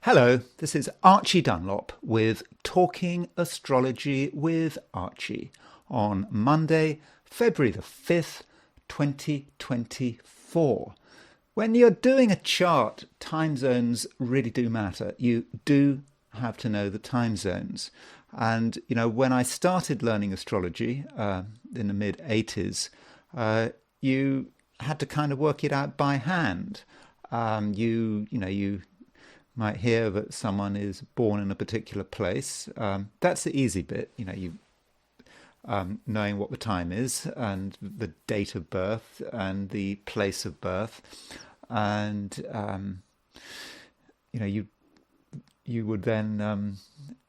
Hello, this is Archie Dunlop with Talking Astrology with Archie on Monday, February the 5th, 2024. When you're doing a chart, time zones really do matter. You do have to know the time zones. And, when I started learning astrology in the mid 80s, you had to kind of work it out by hand. You might hear that someone is born in a particular place. That's the easy bit, knowing what the time is and the date of birth and the place of birth, and you would then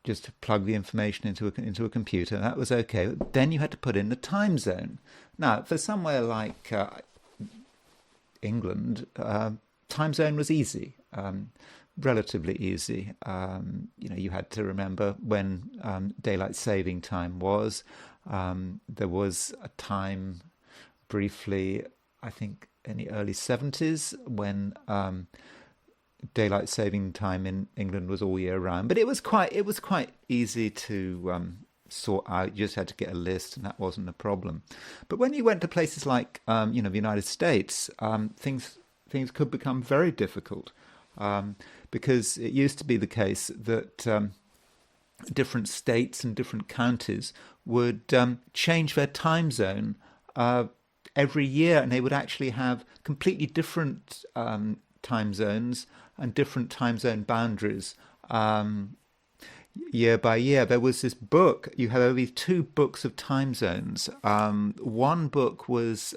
just plug the information into a computer. That was okay. Then you had to put in the time zone. Now, for somewhere like England, time zone was easy. Relatively easy. You had to remember when daylight saving time was. There was a time briefly, I think in the early 70s, when daylight saving time in England was all year round. But it was quite easy to sort out. You just had to get a list, and that wasn't a problem. But when you went to places like the United States, things could become very difficult. Because it used to be the case that different states and different counties would change their time zone every year, and they would actually have completely different time zones and different time zone boundaries year by year. There was this book, you have only two books of time zones. One book was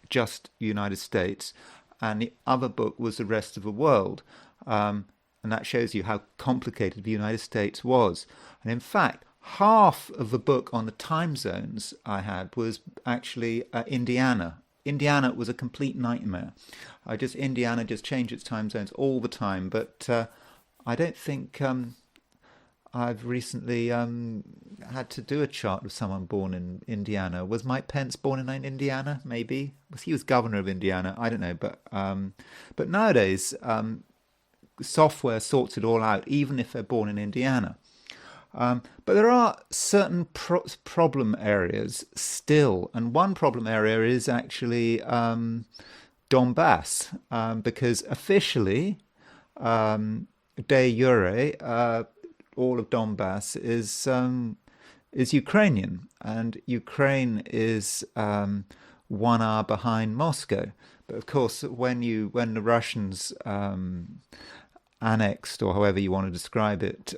just United States, and the other book was the rest of the world. And that shows you how complicated the United States was. And in fact, half of the book on the time zones I had was actually Indiana. Indiana was a complete nightmare. Indiana just changed its time zones all the time. But I don't think I've recently had to do a chart of someone born in Indiana. Was Mike Pence born in Indiana? Maybe he was governor of Indiana. I don't know, but nowadays software sorts it all out, even if they're born in Indiana. But there are certain problem areas still, and one problem area is actually Donbass, because officially, de jure, all of Donbass is Ukrainian, and Ukraine is 1 hour behind Moscow. But of course, when the Russians annexed, or however you want to describe it,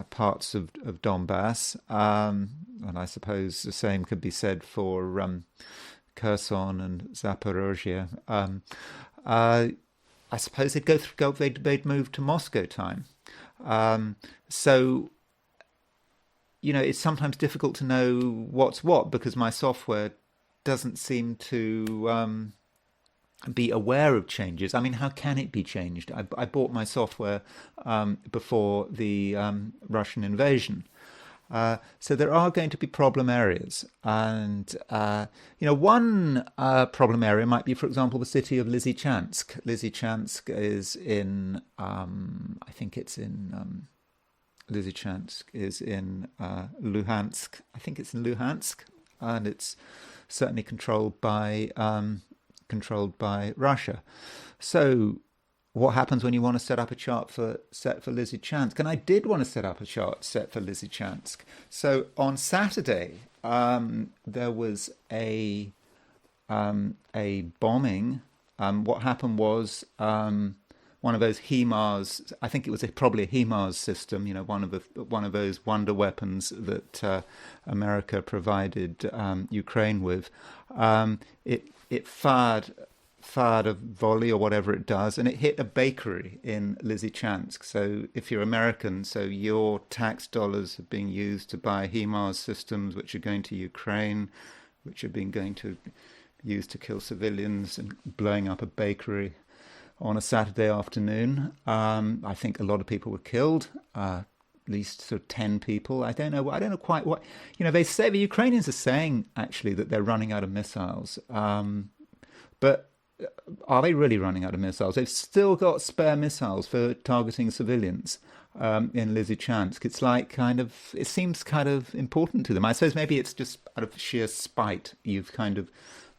parts of Donbass, and I suppose the same could be said for Kherson and Zaporozhye. I suppose they'd move to Moscow time. So, it's sometimes difficult to know what's what, because my software doesn't seem to be aware of changes. I mean, how can it be changed? I bought my software before the Russian invasion. So there are going to be problem areas. And, one problem area might be, for example, the city of Lisichansk. Lisichansk is in, I think it's in, Lisichansk is in Luhansk. I think it's in Luhansk, and it's certainly controlled by Russia. So what happens when you want to set up a chart set for Lisichansk? And I did want to set up a chart set for Lisichansk. So on Saturday, there was a bombing. What happened was one of those HIMARS. I think it was probably a HIMARS system. one of those wonder weapons that America provided Ukraine with. It fired a volley or whatever it does, and it hit a bakery in Lisichansk. So if you're American, so your tax dollars are being used to buy HIMARS systems, which are going to Ukraine, which are going to used to kill civilians, and blowing up a bakery on a Saturday afternoon. I think a lot of people were killed. At least sort of 10 people. I don't know quite what, they say the Ukrainians are saying actually that they're running out of missiles. But Are they really running out of missiles? They've still got spare missiles for targeting civilians in Lisichansk. It's like kind of, it seems kind of important to them. I suppose maybe it's just out of sheer spite. You've kind of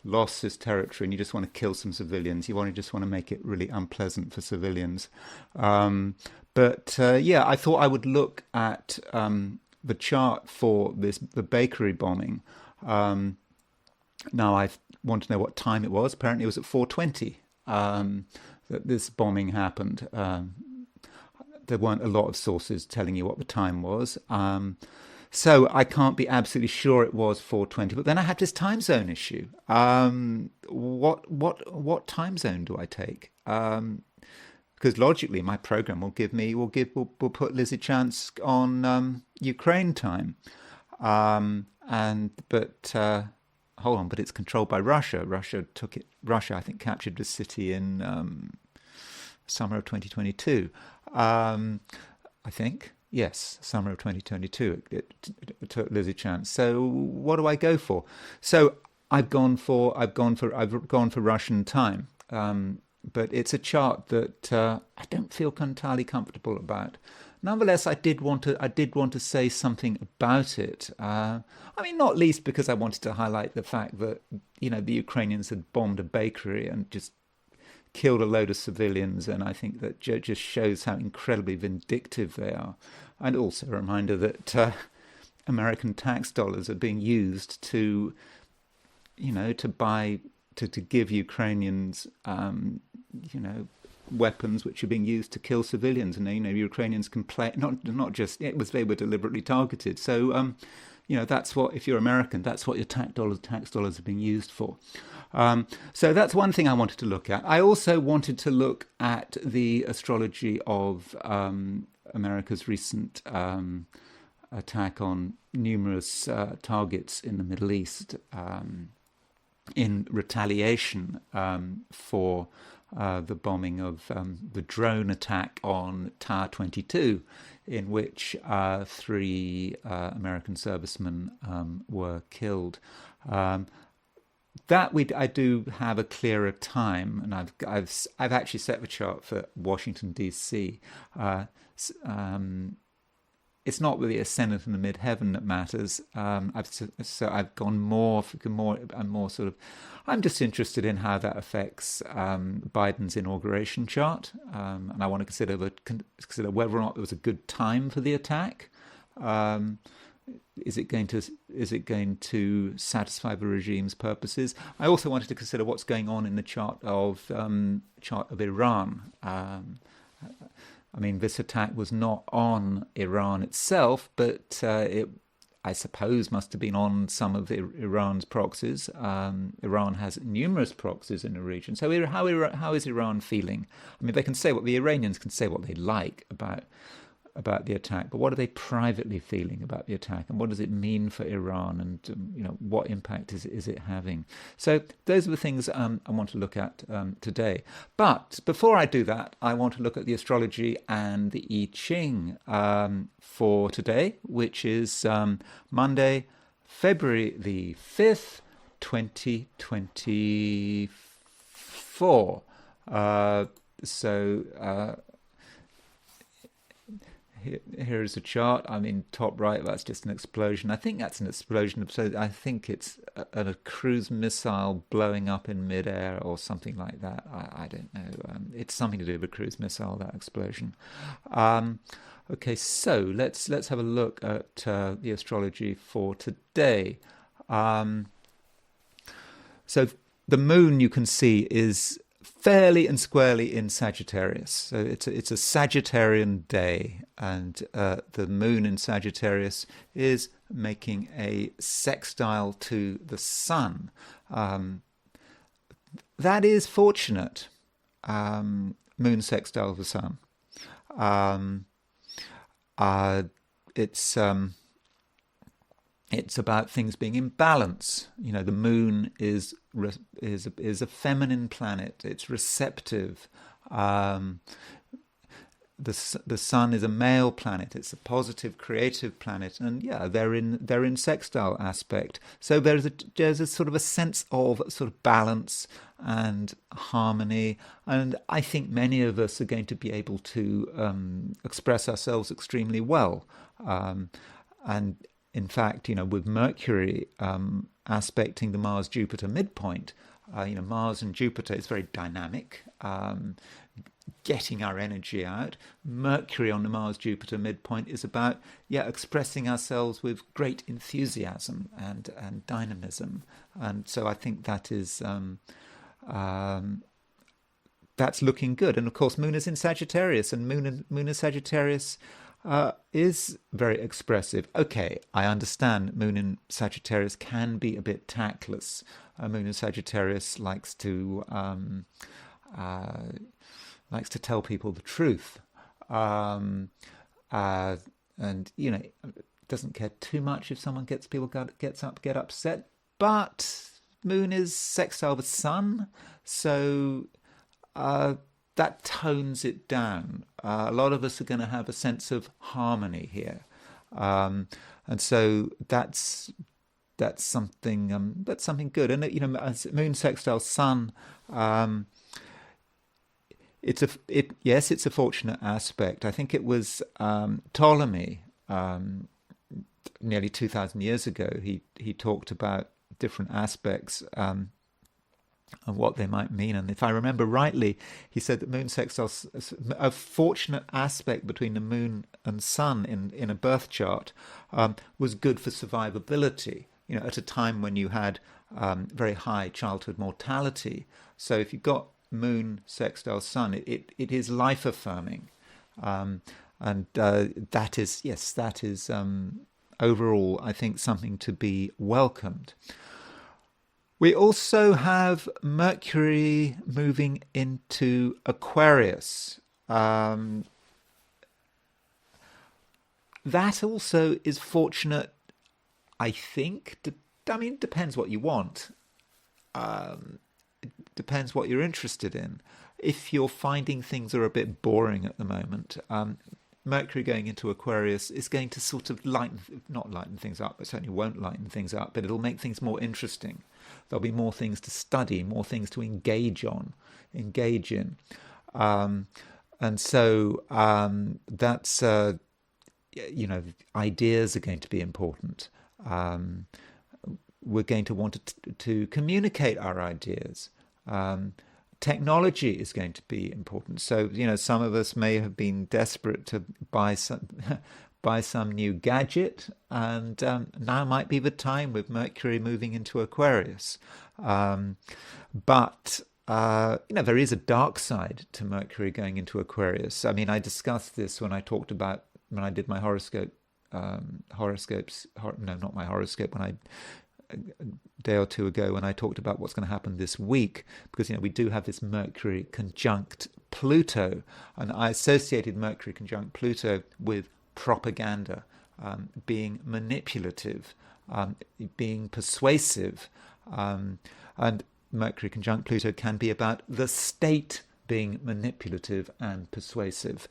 lost this territory and you just want to kill some civilians. Just want to make it really unpleasant for civilians. Yeah, I thought I would look at the chart for the bakery bombing. Now I want to know what time it was. Apparently it was at 4:20 that this bombing happened. There weren't a lot of sources telling you what the time was. So I can't be absolutely sure it was 4:20. But then I had this time zone issue. What time zone do I take? Because logically, my program will put Lisichansk on Ukraine time. Hold on, but it's controlled by Russia. Russia, I think, captured the city in summer of 2022. I think, yes, summer of 2022. It took Lisichansk. So what do I go for? So I've gone for Russian time. But it's a chart that I don't feel entirely comfortable about. Nonetheless, I did want to say something about it. I mean, not least because I wanted to highlight the fact that the Ukrainians had bombed a bakery and just killed a load of civilians, and I think that just shows how incredibly vindictive they are, and also a reminder that American tax dollars are being used to give Ukrainians weapons which are being used to kill civilians, and Ukrainians complain. Not just they were deliberately targeted. So that's what, if you're American, that's what your tax dollars are being used for. So that's one thing I wanted to look at. I also wanted to look at the astrology of America's recent attack on numerous targets in the Middle East in retaliation for the bombing of the drone attack on Tower 22, in which 3 American servicemen were killed. I do have a clearer time, and I've actually set the chart for Washington D.C. It's not really ascendant in the midheaven that matters. I've gone more sort of. I'm just interested in how that affects Biden's inauguration chart, and I want to consider whether or not there was a good time for the attack. Is it going to satisfy the regime's purposes? I also wanted to consider what's going on in the chart of Iran. I mean, this attack was not on Iran itself, but it, I suppose, must have been on some of Iran's proxies. Iran has numerous proxies in the region. So how is Iran feeling? I mean, the Iranians can say what they like about the attack, but what are they privately feeling about the attack, and what does it mean for Iran, and what impact is it having? So those are the things I want to look at today. But before I do that, I want to look at the astrology and the I Ching for today, which is Monday, February the 5th, 2024. Here is a chart. I mean, top right, that's just an explosion. I think that's an explosion. So I think it's a cruise missile blowing up in midair or something like that. I don't know. It's something to do with a cruise missile, that explosion. Okay, so let's have a look at the astrology for today. So the moon, you can see, is fairly and squarely in Sagittarius. So it's a Sagittarian day, and the moon in Sagittarius is making a sextile to the sun. That is fortunate. Moon sextile the sun. It's about things being in balance. The moon is a feminine planet. It's receptive. The the sun is a male planet. It's a positive, creative planet, and yeah, they're in sextile aspect. So there's a sort of a sense of sort of balance and harmony, and I think many of us are going to be able to express ourselves extremely well. And in fact, with Mercury aspecting the Mars-Jupiter midpoint, Mars and Jupiter is very dynamic. Getting our energy out. Mercury on the Mars-Jupiter midpoint is about expressing ourselves with great enthusiasm and dynamism, and so I think that is that's looking good. And of course, Moon is in Sagittarius, and Moon in Sagittarius is very expressive. Okay, I understand Moon in Sagittarius can be a bit tactless. Moon in Sagittarius likes to tell people the truth, and doesn't care too much if someone gets upset. But Moon is sextile with Sun, so that tones it down. A lot of us are going to have a sense of harmony here, and so that's something good. And as Moon sextile Sun. It's a fortunate aspect. I think it was Ptolemy, nearly 2,000 years ago. He talked about different aspects and what they might mean. And if I remember rightly, he said that Moon sextile, a fortunate aspect between the Moon and Sun in a birth chart, was good for survivability. At a time when you had very high childhood mortality. So if you got Moon sextile Sun, it is life affirming, and that is overall, I think, something to be welcomed. We also have Mercury moving into Aquarius. That also is fortunate, I think. Depends what you want. Depends what you're interested in. If you're finding things are a bit boring at the moment, Mercury going into Aquarius is going to sort of not lighten things up, but certainly won't lighten things up, but it'll make things more interesting. There'll be more things to study, more things to engage in. And so that's, ideas are going to be important. We're going to want to communicate our ideas. Technology is going to be important. So, some of us may have been desperate to buy some new gadget, and now might be the time with Mercury moving into Aquarius. But there is a dark side to Mercury going into Aquarius. I discussed this when I did my horoscope. Not my horoscope. When a day or two ago, when I talked about what's going to happen this week, because we do have this Mercury conjunct Pluto, and I associated Mercury conjunct Pluto with propaganda, being manipulative, being persuasive, and Mercury conjunct Pluto can be about the state being manipulative and persuasive.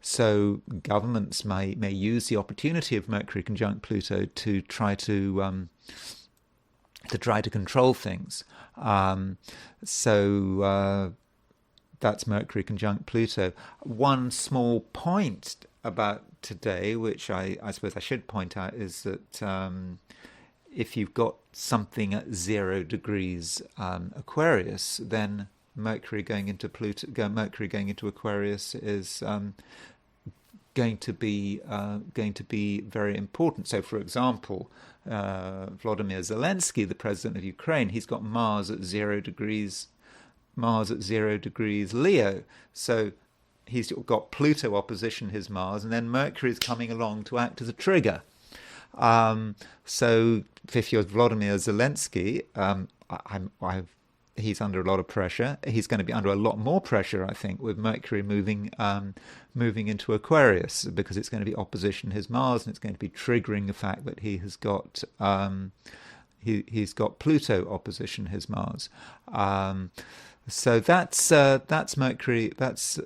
So governments may use the opportunity of Mercury conjunct Pluto to try to control things. So that's Mercury conjunct Pluto. One small point about today, which I suppose I should point out, is that if you've got something at 0 degrees Aquarius, then Mercury going into Aquarius is going to be very important. So, for example, Volodymyr Zelensky, the president of Ukraine, he's got Mars at 0 degrees Leo. So he's got Pluto opposition his Mars, and then Mercury is coming along to act as a trigger. So if you're Volodymyr Zelensky, he's under a lot of pressure. He's going to be under a lot more pressure, I think, with Mercury moving into Aquarius, because it's going to be opposition his Mars, and it's going to be triggering the fact that he has got he's got Pluto opposition his Mars. So that's Mercury. That's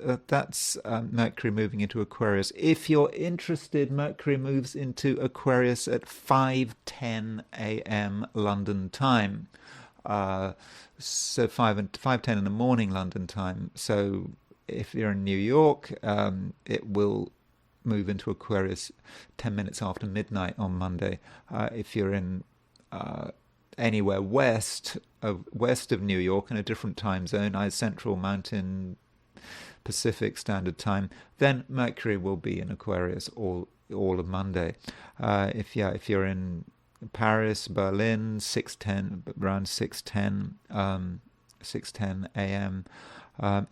Mercury moving into Aquarius. If you're interested, Mercury moves into Aquarius at 5:10 a.m. London time. Uh, so 5:10 in the morning London time. So if you're in New York, it will move into Aquarius 10 minutes after midnight on Monday. If you're in uh, anywhere west of New York in a different time zone, either Central Mountain Pacific Standard Time, then Mercury will be in Aquarius all of Monday. If you're in Paris, Berlin, 6:10 around 6:10 a.m.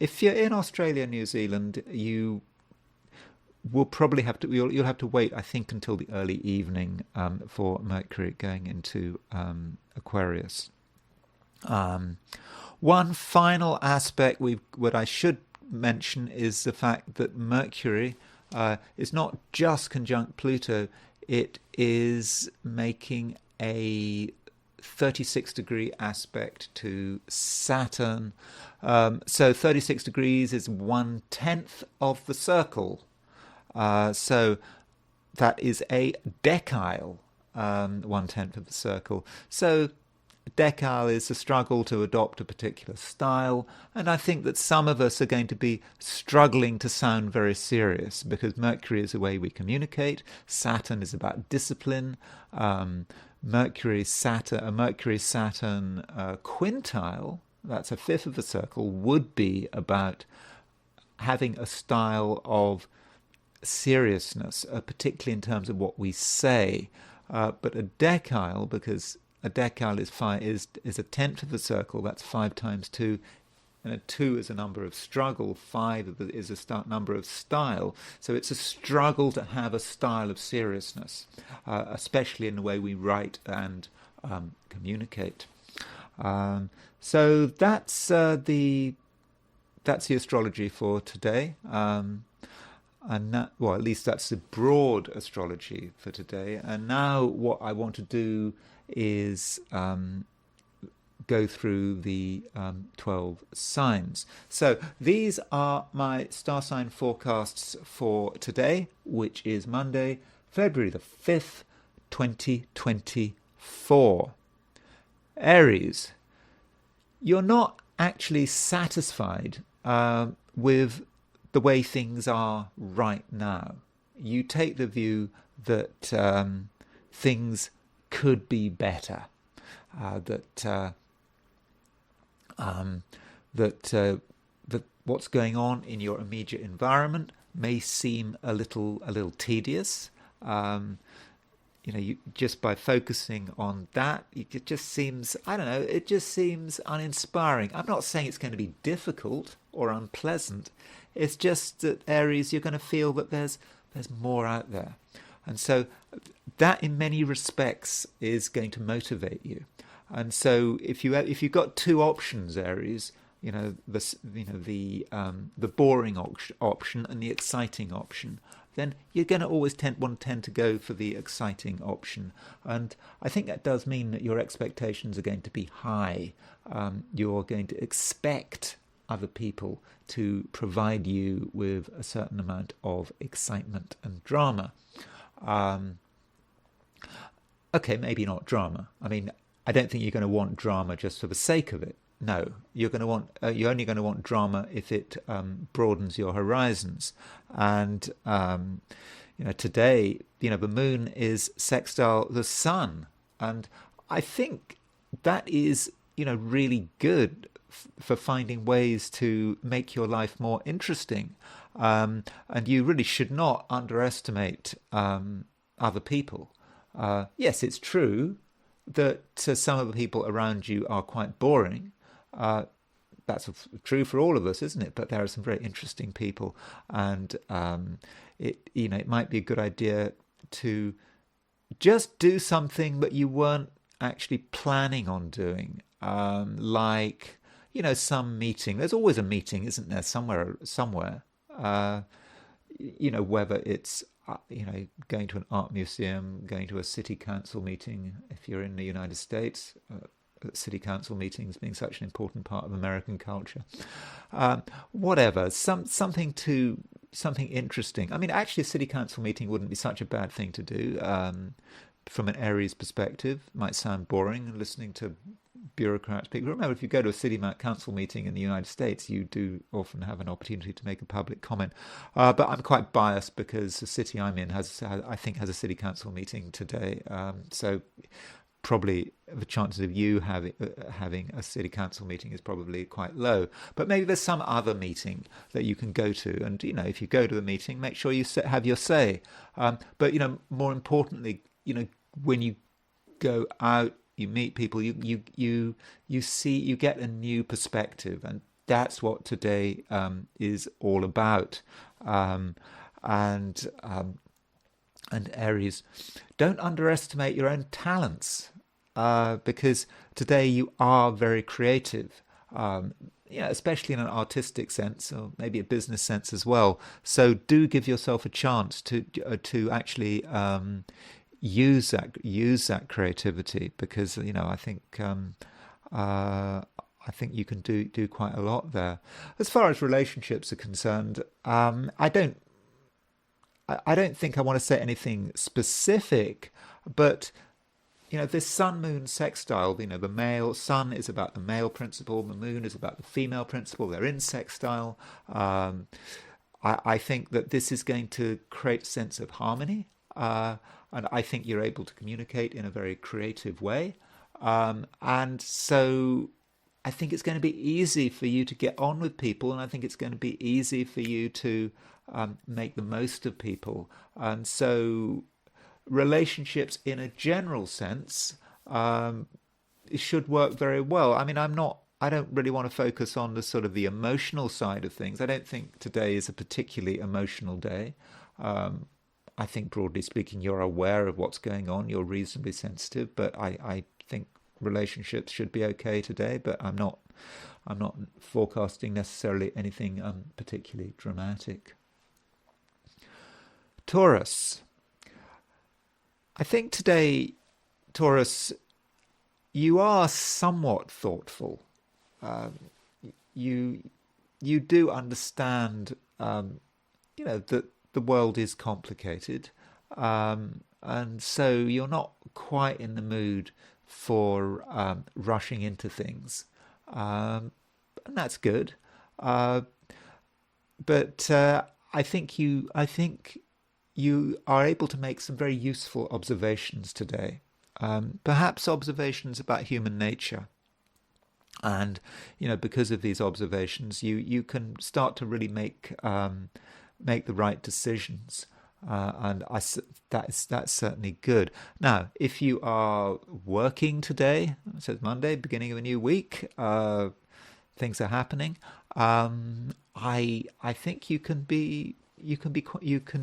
If you're in Australia, New Zealand, you will probably have to you'll have to wait, I think, until the early evening for Mercury going into Aquarius. Um, One final aspect what I should mention is the fact that Mercury is not just conjunct Pluto; it is making a 36-degree aspect to Saturn. So 36 degrees is 1/10 of the circle. So that is a decile, 1/10 of the circle. So decile is a struggle to adopt a particular style, and I think that some of us are going to be struggling to sound very serious because Mercury is the way we communicate. Saturn is about discipline. A Mercury Saturn quintile, that's a fifth of the circle, would be about having a style of seriousness, particularly in terms of what we say. But a decile, because a decile is a tenth of the circle, that's 5 times 2, and a 2 is a number of struggle, 5 is a number of style. So it's a struggle to have a style of seriousness, especially in the way we write and communicate. So that's the astrology for today. Well, at least that's the broad astrology for today. And now what I want to do is go through the 12 signs. So these are my star sign forecasts for today, which is Monday, February the 5th, 2024. Aries, you're not actually satisfied with the way things are right now. You take the view that things could be better, that what's going on in your immediate environment may seem a little tedious. You just by focusing on that, it just seems, I don't know, it just seems uninspiring. I'm not saying it's going to be difficult or unpleasant. It's just that Aries, you're going to feel that there's more out there. And so that in many respects is going to motivate you. And so if you've got two options, Aries, the boring option and the exciting option, then you're going to always tend to go for the exciting option. And I think that does mean that your expectations are going to be high. You're going to expect other people to provide you with a certain amount of excitement and drama. Okay, maybe not drama. I mean, I don't think you're going to want drama just for the sake of it. No, you're only going to want drama if it broadens your horizons. And today, the moon is sextile the sun, and I think that is really good for finding ways to make your life more interesting. And you really should not underestimate other people. Yes, it's true that some of the people around you are quite boring. That's true for all of us, isn't it? But there are some very interesting people, and it might be a good idea to just do something that you weren't actually planning on doing, like some meeting. There's always a meeting, isn't there? Somewhere. Whether it's going to an art museum, going to a city council meeting if you're in the United States, city council meetings being such an important part of American culture. Whatever, something interesting. I mean, actually, a city council meeting wouldn't be such a bad thing to do. From an Aries perspective, it might sound boring listening to bureaucrats. But remember, if you go to a city council meeting in the United States, you do often have an opportunity to make a public comment. But I'm quite biased because the city I'm in I think, has a city council meeting today. So probably the chances of you having a city council meeting is probably quite low. But maybe there's some other meeting that you can go to, and if you go to the meeting, make sure you have your say. But more importantly, when you go out, you meet people, you see, you get a new perspective, and that's what today is all about. And Aries, don't underestimate your own talents, because today you are very creative, especially in an artistic sense, or maybe a business sense as well. So do give yourself a chance to actually use that creativity, because I think you can do quite a lot there. As far as relationships are concerned, I don't think I want to say anything specific, but this sun moon sextile, the male sun is about the male principle, the moon is about the female principle. They're in sextile. I think that this is going to create a sense of harmony. And I think you're able to communicate in a very creative way. And so I think it's going to be easy for you to get on with people, and I think it's going to be easy for you to make the most of people. And so relationships in a general sense should work very well. I mean, I don't really want to focus on the sort of the emotional side of things. I don't think today is a particularly emotional day. I think, broadly speaking, you're aware of what's going on. You're reasonably sensitive, but I think relationships should be okay today. But I'm not forecasting necessarily anything particularly dramatic. Taurus. I think today, Taurus, you are somewhat thoughtful. You do understand, that the world is complicated, and so you're not quite in the mood for rushing into things, and that's good. But I think you are able to make some very useful observations today, perhaps observations about human nature. And because of these observations, you can start to really make the right decisions, and that's certainly good. Now, if you are working today, so it's Monday, beginning of a new week, things are happening. I think you can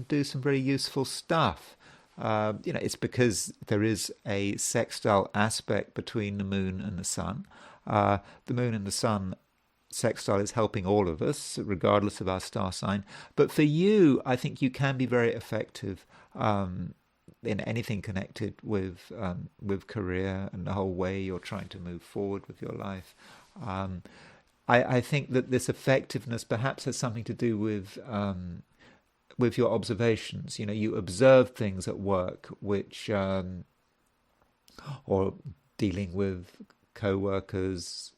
do some very useful stuff. It's because there is a sextile aspect between the moon and the sun. The moon and the sun sextile is helping all of us, regardless of our star sign. But for you, I think you can be very effective in anything connected with career and the whole way you're trying to move forward with your life. I think that this effectiveness perhaps has something to do with your observations. You observe things at work, which or dealing with co-workers,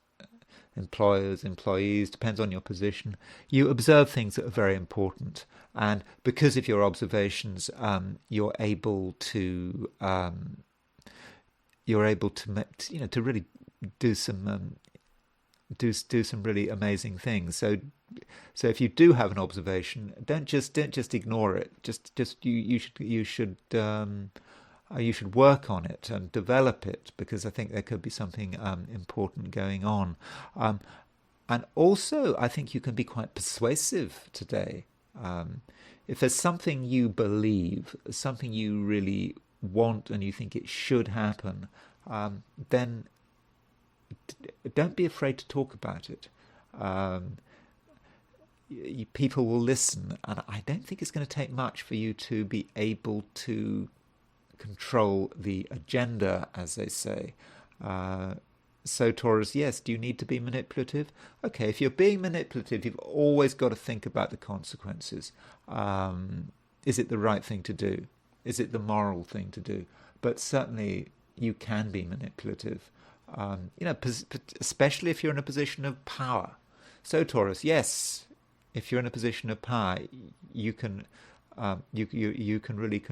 employers, employees, depends on your position. You observe things that are very important, and because of your observations, you're able to to really do some really amazing things. So if you do have an observation, don't just ignore it. You should work on it and develop it, because I think there could be something important going on. And also, I think you can be quite persuasive today. If there's something you believe, something you really want and you think it should happen, then don't be afraid to talk about it. People will listen, and I don't think it's going to take much for you to be able to control the agenda, as they say. So Taurus, yes, do you need to be manipulative? Okay, if you're being manipulative, you've always got to think about the consequences. Is it the right thing to do? Is it the moral thing to do? But certainly you can be manipulative, especially if you're in a position of power. So Taurus, yes, if you're in a position of power, you can you can really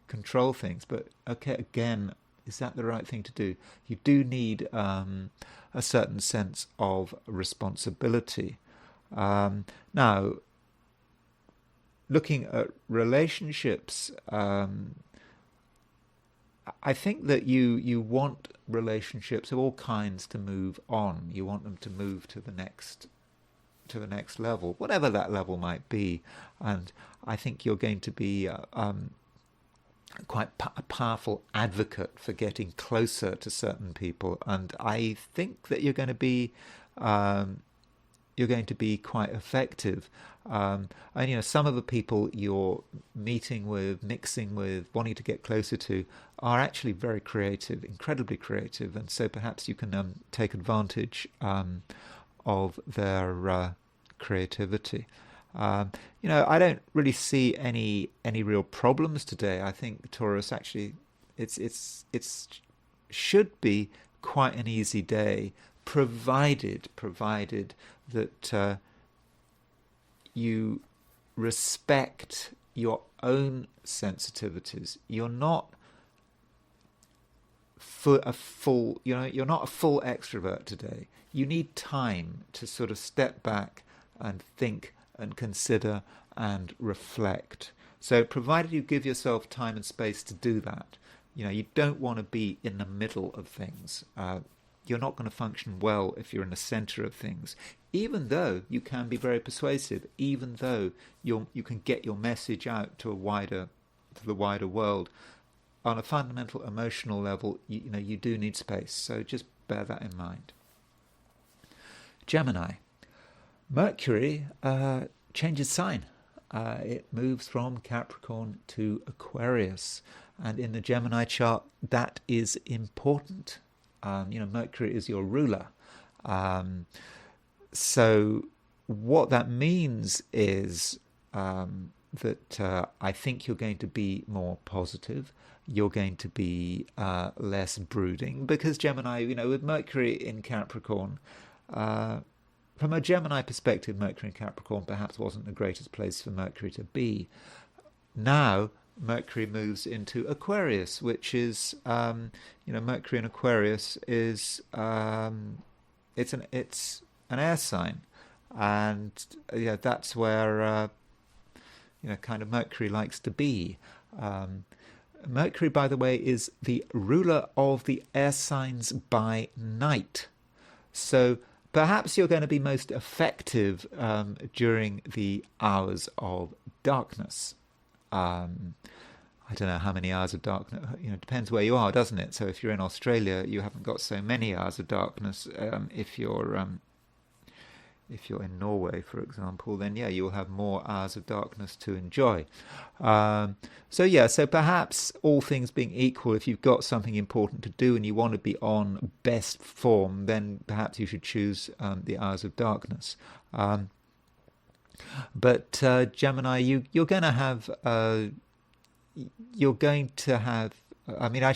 control things. But okay, again, is that the right thing to do? You do need a certain sense of responsibility. Now, looking at relationships, I think that you want relationships of all kinds to move on. You want them to move to the next level, whatever that level might be. And I think you're going to be quite a powerful advocate for getting closer to certain people. And I think that you're going to be quite effective. And some of the people you're meeting with, mixing with, wanting to get closer to, are actually very creative, incredibly creative, and so perhaps you can take advantage of their creativity. I don't really see any real problems today. I think Taurus actually, it's should be quite an easy day, provided that you respect your own sensitivities. You're not you're not a full extrovert today. You need time to sort of step back and think and consider and reflect. So provided you give yourself time and space to do that, you don't want to be in the middle of things. You're not going to function well if you're in the center of things, even though you can be very persuasive, even though you can get your message out to the wider world. On a fundamental emotional level, you do need space. So just bear that in mind. Gemini. Mercury changes sign. It moves from Capricorn to Aquarius. And in the Gemini chart, that is important. Mercury is your ruler. So what that means is that I think you're going to be more positive. You're going to be less brooding, because Gemini, with Mercury in Capricorn, from a Gemini perspective, Mercury in Capricorn perhaps wasn't the greatest place for Mercury to be. Now, Mercury moves into Aquarius, which is, Mercury in Aquarius is, it's an air sign, and that's where kind of Mercury likes to be. Mercury, by the way, is the ruler of the air signs by night. So perhaps you're going to be most effective during the hours of darkness. I don't know how many hours of darkness. It depends where you are, doesn't it? So if you're in Australia, you haven't got so many hours of darkness. If you're in Norway, for example, then you'll have more hours of darkness to enjoy. So perhaps all things being equal, if you've got something important to do and you want to be on best form, then perhaps you should choose the hours of darkness. But Gemini, you're going to have.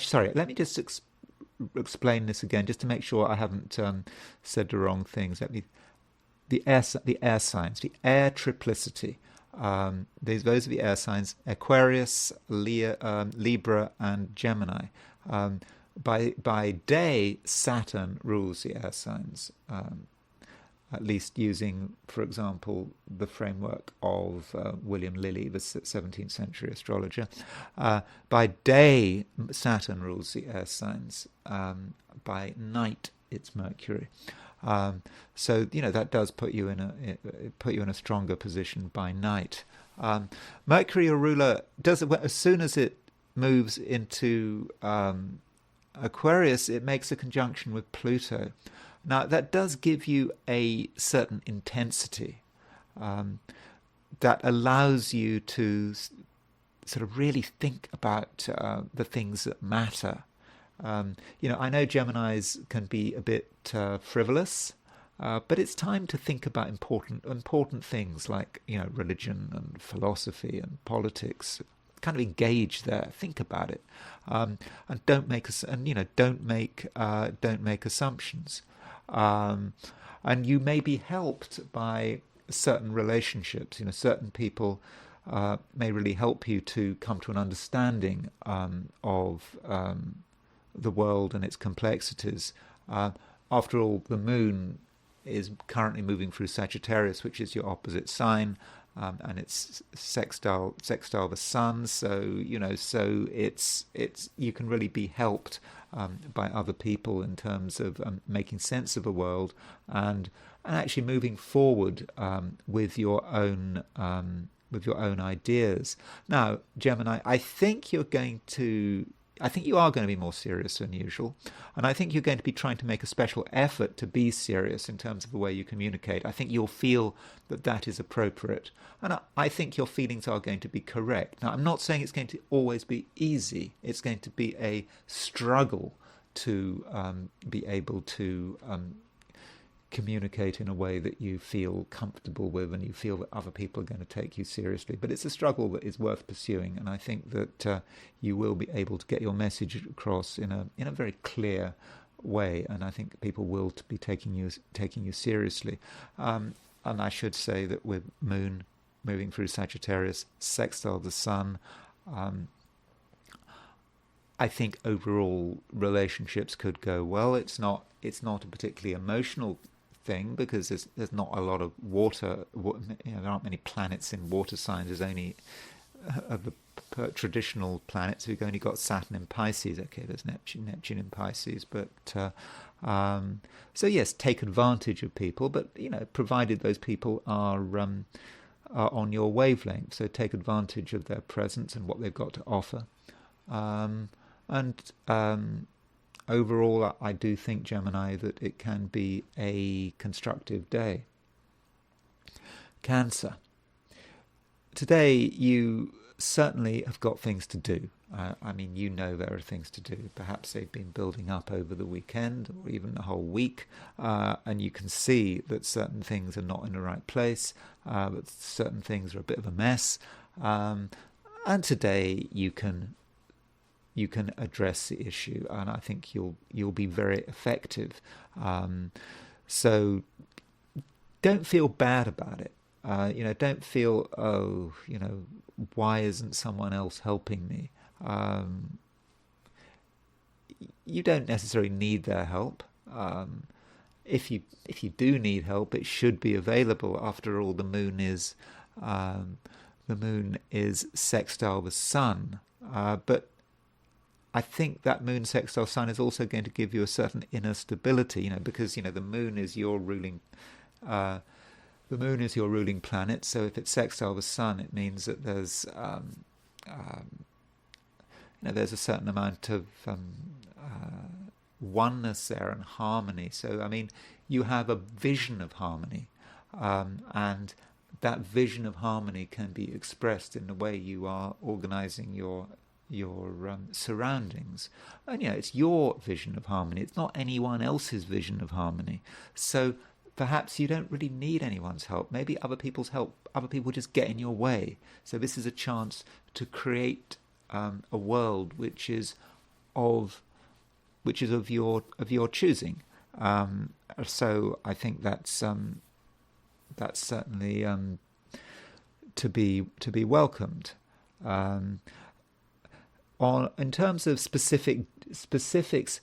Sorry. Let me just explain this again, just to make sure I haven't said the wrong things. The air signs, the air triplicity. Those are the air signs: Aquarius, Libra, and Gemini. By day, Saturn rules the air signs. At least using, for example, the framework of William Lilly, the 17th century astrologer. By day, Saturn rules the air signs. By night, it's Mercury. So that does put you in a stronger position by night. Mercury, your ruler, as soon as it moves into Aquarius, it makes a conjunction with Pluto. Now, that does give you a certain intensity that allows you to sort of really think about the things that matter. I know Geminis can be a bit frivolous, but it's time to think about important things like religion and philosophy and politics. Kind of engage there. Think about it, and don't make assumptions. Um, and you may be helped by certain relationships. Certain people may really help you to come to an understanding of the world and its complexities. After all, the moon is currently moving through Sagittarius, which is your opposite sign, and it's sextile the sun. So it's you can really be helped by other people in terms of making sense of a world and actually moving forward with your own ideas. Now, Gemini, I think you are going to be more serious than usual, and I think you're going to be trying to make a special effort to be serious in terms of the way you communicate. I think you'll feel that that is appropriate, and I think your feelings are going to be correct. Now, I'm not saying it's going to always be easy. It's going to be a struggle to be able to communicate in a way that you feel comfortable with and you feel that other people are going to take you seriously. But it's a struggle that is worth pursuing, and I think that you will be able to get your message across in a very clear way, and I think people will be taking you seriously. And I should say that with Moon moving through Sagittarius, sextile the Sun, I think overall relationships could go well. It's not a particularly emotional thing because there's not a lot of water. There aren't many planets in water signs. There's only of the traditional planets. We've only got Saturn in Pisces. Okay, there's Neptune in Pisces, but so yes, take advantage of people, but provided those people are on your wavelength. So take advantage of their presence and what they've got to offer. Overall, I do think, Gemini, that it can be a constructive day. Cancer. Today, you certainly have got things to do. There are things to do. Perhaps they've been building up over the weekend or even the whole week, and you can see that certain things are not in the right place, that certain things are a bit of a mess. And today, you can address the issue, and I think you'll be very effective. So don't feel bad about it. Don't feel, why isn't someone else helping me? You don't necessarily need their help. If you do need help, it should be available. After all, the moon is sextile the sun, but I think that moon sextile sun is also going to give you a certain inner stability, because the moon is your ruling. The moon is your ruling planet, so if it's sextile the sun, it means that there's a certain amount of oneness there and harmony. So you have a vision of harmony, and that vision of harmony can be expressed in the way you are organizing your surroundings. And it's your vision of harmony. It's not anyone else's vision of harmony. So perhaps you don't really need anyone's help. Maybe other people's help. Other people just get in your way. So this is a chance to create a world which is of your choosing. So I think that's certainly to be welcomed. In terms of specifics,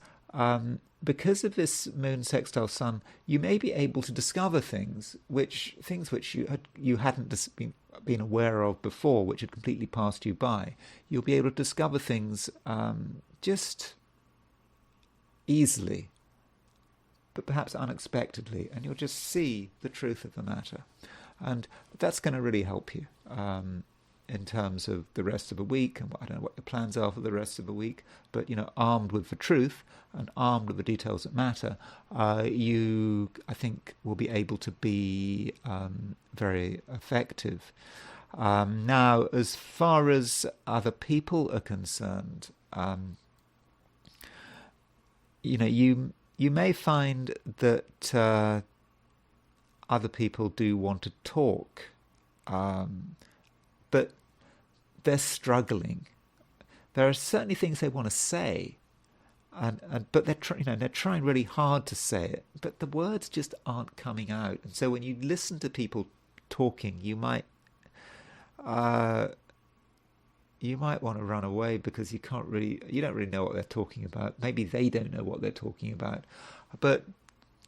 because of this moon sextile sun, you may be able to discover things which you hadn't been aware of before, which had completely passed you by. You'll be able to discover things just easily, but perhaps unexpectedly, and you'll just see the truth of the matter, and that's going to really help you in terms of the rest of the week. And I don't know what your plans are for the rest of the week, but armed with the truth and armed with the details that matter, you, I think, will be able to be very effective. Now, as far as other people are concerned, you may find that other people do want to talk, um, but they're struggling. There are certainly things they want to say, and but they're trying really hard to say it, but the words just aren't coming out. And so when you listen to people talking, uh, you might want to run away because you don't really know what they're talking about. Maybe they don't know what they're talking about. But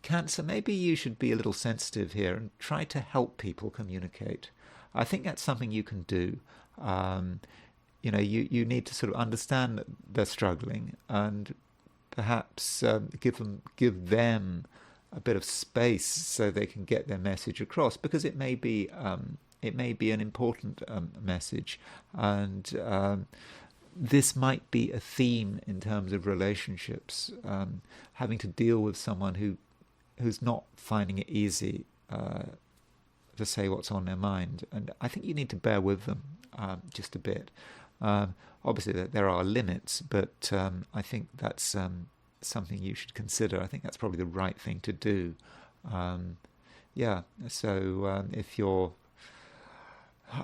Cancer, maybe you should be a little sensitive here and try to help people communicate. I think that's something you can do. Um, you need to sort of understand that they're struggling and perhaps give them a bit of space so they can get their message across, because it may be an important message, and this might be a theme in terms of relationships, having to deal with someone who's not finding it easy to say what's on their mind. And I think you need to bear with them just a bit. Obviously, there are limits, but I think that's something you should consider. I think that's probably the right thing to do. Um, yeah, so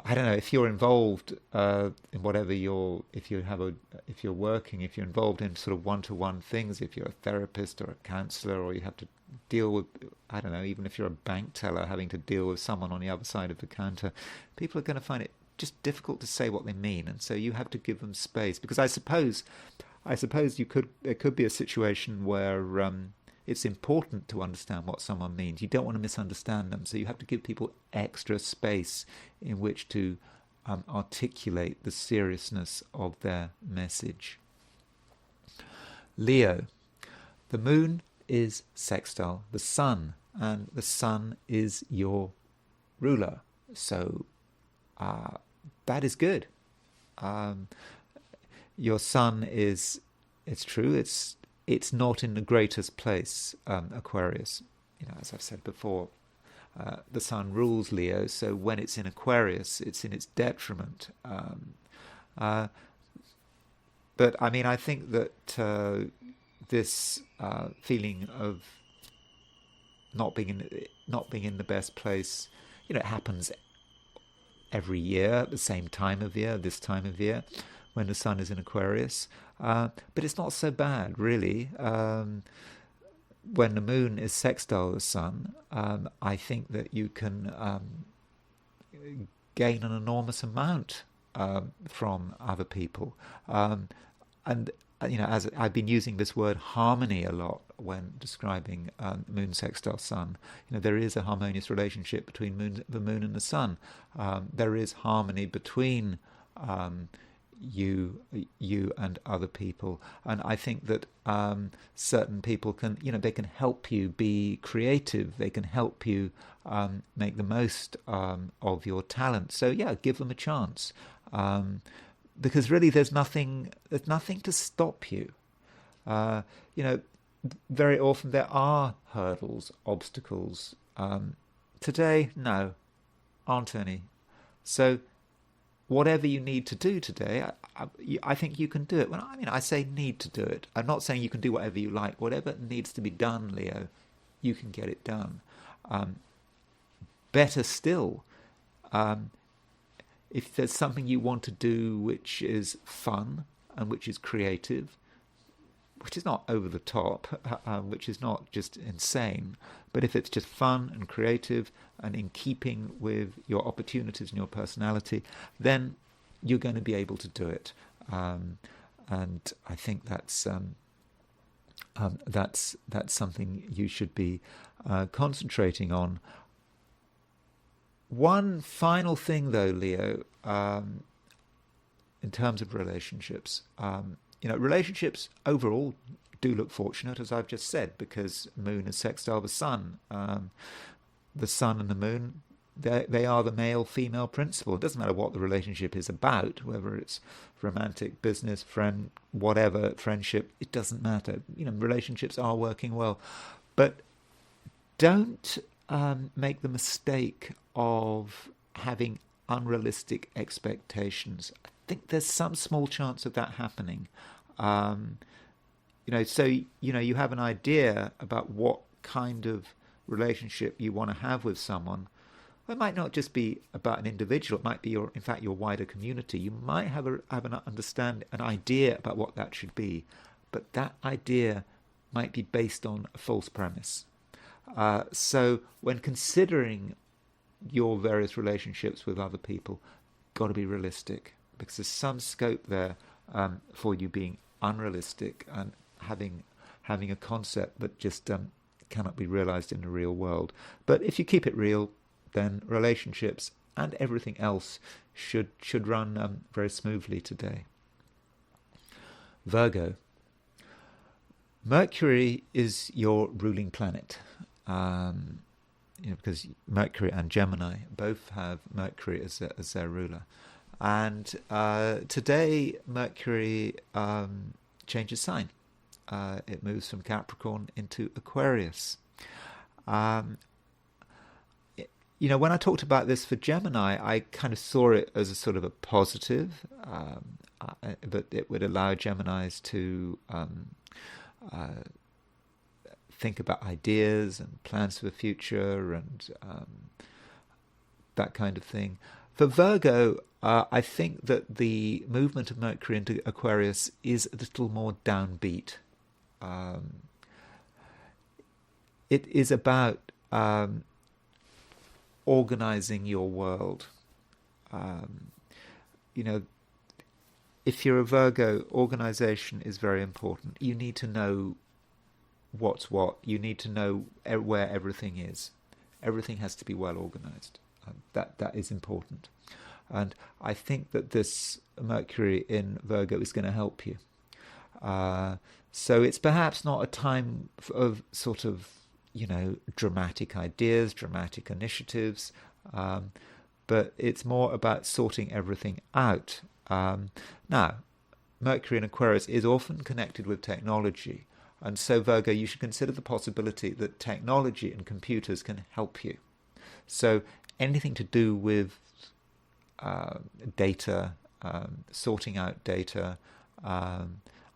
I don't know, if you're involved in whatever if you're working, if you're involved in sort of one-to-one things, if you're a therapist or a counselor, or you have to deal with, I don't know, even if you're a bank teller having to deal with someone on the other side of the counter, people are going to find it just difficult to say what they mean, and so you have to give them space. Because I suppose there could be a situation where it's important to understand what someone means. You don't want to misunderstand them, so you have to give people extra space in which to articulate the seriousness of their message. Leo, the moon is sextile the sun, and the sun is your ruler. So that is good. Um, your sun is, it's true, it's not in the greatest place, Aquarius. As I've said before, the sun rules Leo, so when it's in Aquarius, it's in its detriment. Uh, but I mean, I think that this feeling of not being in the best place, it happens every year at the same time of year, this time of year, when the sun is in Aquarius. But it's not so bad, really. When the moon is sextile the sun, I think that you can gain an enormous amount from other people. And as I've been using this word harmony a lot when describing moon sextile sun, there is a harmonious relationship between the moon and the sun. There is harmony between you and other people, and I think that certain people can they can help you be creative. They can help you make the most of your talent. So yeah, give them a chance, because really there's nothing to stop you. uh, you know very often there are hurdles, obstacles. Today, no, aren't any. So whatever you need to do today, I think you can do it. When I say need to do it, I'm not saying you can do whatever you like. Whatever needs to be done, Leo, you can get it done. Um, Better still, um, if there's something you want to do which is fun and which is creative, which is not over the top, which is not just insane, but if it's just fun and creative and in keeping with your opportunities and your personality, then you're going to be able to do it. And I think that's something you should be concentrating on. One final thing, though, Leo, in terms of relationships. Relationships overall do look fortunate, as I've just said, because moon is sextile the sun. The sun and the moon, they are the male-female principle. It doesn't matter what the relationship is about, whether it's romantic, business, friend, whatever, friendship, it doesn't matter. Relationships are working well. But don't make the mistake of having unrealistic expectations. I think there's some small chance of that happening. so you have an idea about what kind of relationship you want to have with someone. It might not just be about an individual. It might be in fact, your wider community. You might have an idea about what that should be, but that idea might be based on a false premise. So when considering your various relationships with other people, got to be realistic, because there's some scope there for you being unrealistic and having a concept that just cannot be realized in the real world. But if you keep it real, then relationships and everything else should run very smoothly today. Virgo. Mercury is your ruling planet, because Mercury and Gemini both have Mercury as their ruler. And today Mercury changes sign. It moves from Capricorn into Aquarius. When I talked about this for Gemini, I kind of saw it as a sort of a positive, that it would allow Geminis to think about ideas and plans for the future and that kind of thing. For Virgo, I think that the movement of Mercury into Aquarius is a little more downbeat. It is about organizing your world. If you're a Virgo, organization is very important. You need to know what's what. You need to know where everything is. Everything has to be well organized. That is important. And I think that this Mercury in Virgo is going to help you. So it's perhaps not a time of sort of, dramatic ideas, dramatic initiatives, but it's more about sorting everything out. Now, Mercury in Aquarius is often connected with technology, and so Virgo, you should consider the possibility that technology and computers can help you. So anything to do with data, sorting out data,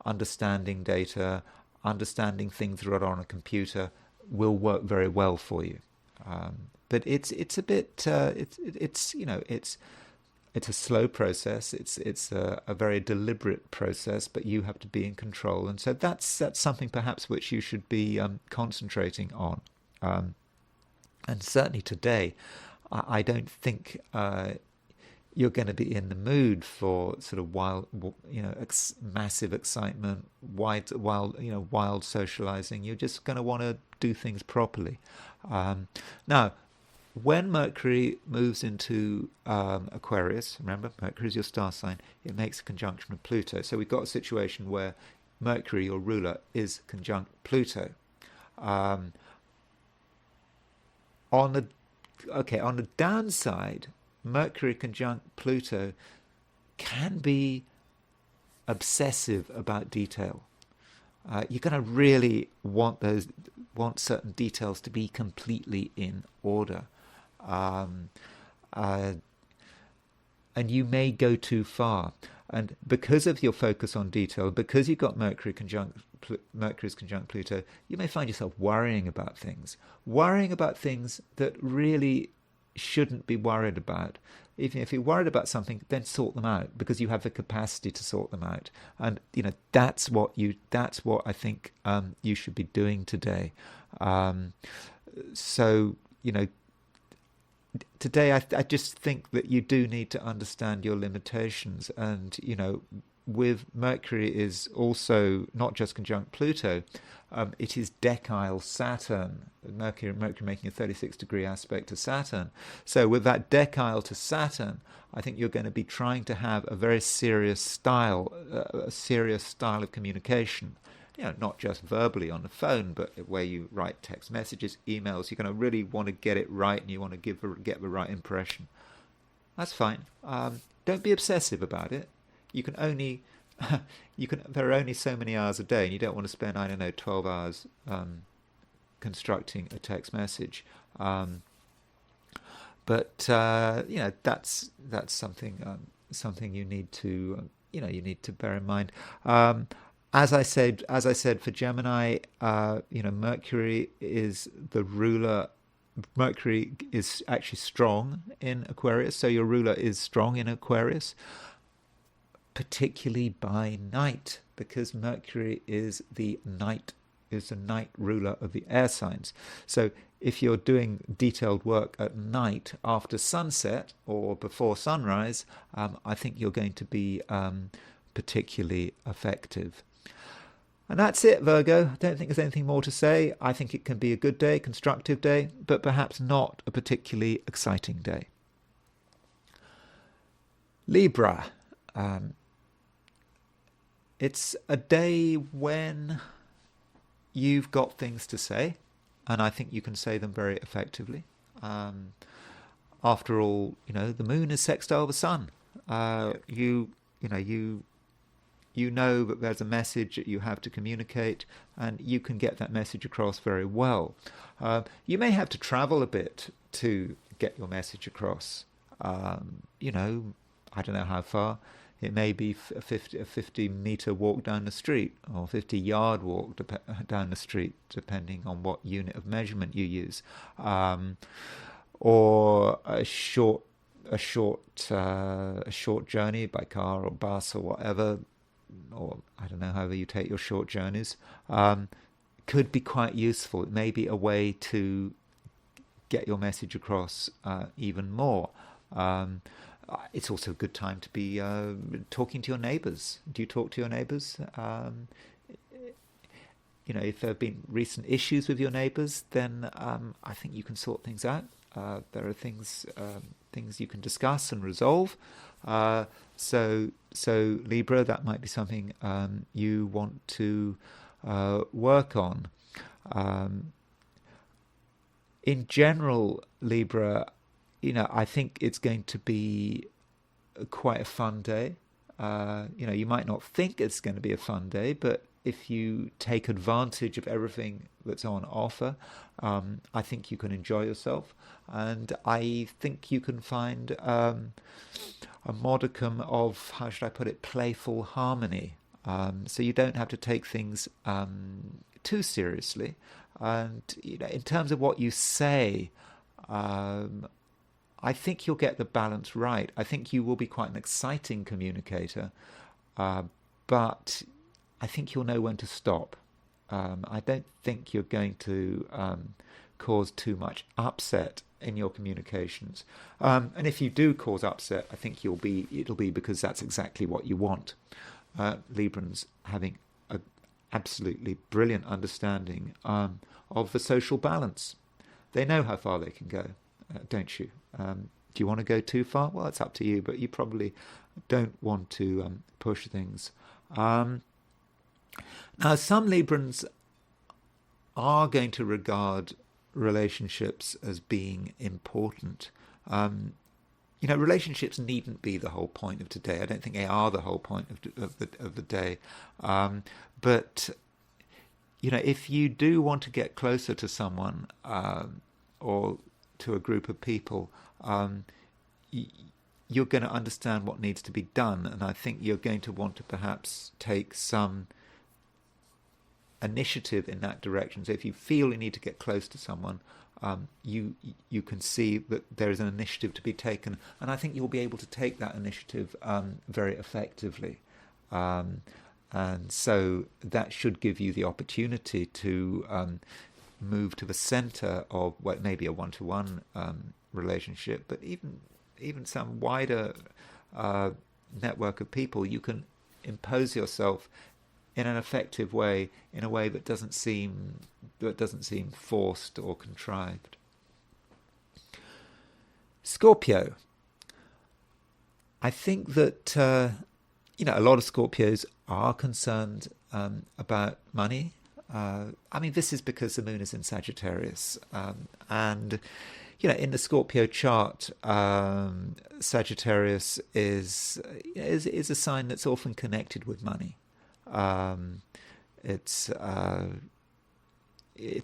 understanding data, understanding things that are on a computer will work very well for you. But it's a bit it's a slow process. It's a very deliberate process, but you have to be in control, and so that's something perhaps which you should be concentrating on. And certainly today, I don't think you're going to be in the mood for sort of wild, massive excitement, wild socializing. You're just going to want to do things properly. Now, when Mercury moves into Aquarius, remember, Mercury is your star sign, it makes a conjunction with Pluto. So we've got a situation where Mercury, your ruler, is conjunct Pluto. On the downside, Mercury conjunct Pluto can be obsessive about detail. You're going to really want certain details to be completely in order. And you may go too far. And because of your focus on detail, because you've got Mercury's conjunct Pluto, you may find yourself worrying about things that really shouldn't be worried about. Even if you're worried about something, then sort them out, because you have the capacity to sort them out. And that's what I think you should be doing today. So today I just think that you do need to understand your limitations, and with Mercury is also not just conjunct Pluto, it is decile Saturn. Mercury making a 36-degree aspect to Saturn. So with that decile to Saturn, I think you're going to be trying to have a very serious style of communication. Not just verbally on the phone, but where you write text messages, emails. You're going to really want to get it right, and you want to get the right impression. That's fine. Don't be obsessive about it. There are only so many hours a day, and you don't want to spend 12 hours constructing a text message. But that's something you need to bear in mind. as I said for Gemini, Mercury is the ruler. Mercury is actually strong in Aquarius, so your ruler is strong in Aquarius, particularly by night, because Mercury is the night ruler of the air signs. So if you're doing detailed work at night after sunset or before sunrise, I think you're going to be particularly effective. And that's it, Virgo. I don't think there's anything more to say. I think it can be a good day, constructive day, but perhaps not a particularly exciting day. Libra. It's a day when you've got things to say, and I think you can say them very effectively. After all, the moon is sextile the sun. You know that there's a message that you have to communicate, and you can get that message across very well. You may have to travel a bit to get your message across. I don't know how far. It may be a 50-meter walk down the street, or 50-yard walk down the street, depending on what unit of measurement you use, or a short journey by car or bus or whatever, or I don't know, however you take your short journeys, could be quite useful. It may be a way to get your message across even more. It's also a good time to be talking to your neighbours. Do you talk to your neighbours? If there have been recent issues with your neighbours, then I think you can sort things out. There are things you can discuss and resolve. So Libra, that might be something you want to work on. In general, Libra, I think it's going to be quite a fun day. You might not think it's going to be a fun day, but if you take advantage of everything that's on offer, I think you can enjoy yourself. And I think you can find a modicum of, how should I put it, playful harmony. So you don't have to take things too seriously. And in terms of what you say, I think you'll get the balance right. I think you will be quite an exciting communicator, but I think you'll know when to stop. I don't think you're going to cause too much upset in your communications. And if you do cause upset, I think it'll be because that's exactly what you want. Librans having an absolutely brilliant understanding of the social balance. They know how far they can go, don't you? Do you want to go too far? Well, it's up to you, but you probably don't want to push things. Now, some Librans are going to regard relationships as being important. Relationships needn't be the whole point of today. I don't think they are the whole point of the day. But if you do want to get closer to someone or to a group of people, you're going to understand what needs to be done, and I think you're going to want to perhaps take some initiative in that direction. So if you feel you need to get close to someone, you can see that there is an initiative to be taken, and I think you'll be able to take that initiative very effectively. And so that should give you the opportunity to move to the center of what may be a one-to-one relationship, but even some wider network of people. You can impose yourself in an effective way, in a way that doesn't seem forced or contrived. Scorpio. I think that a lot of Scorpios are concerned about money. This is because the moon is in Sagittarius, and in the Scorpio chart, Sagittarius is a sign that's often connected with money. It's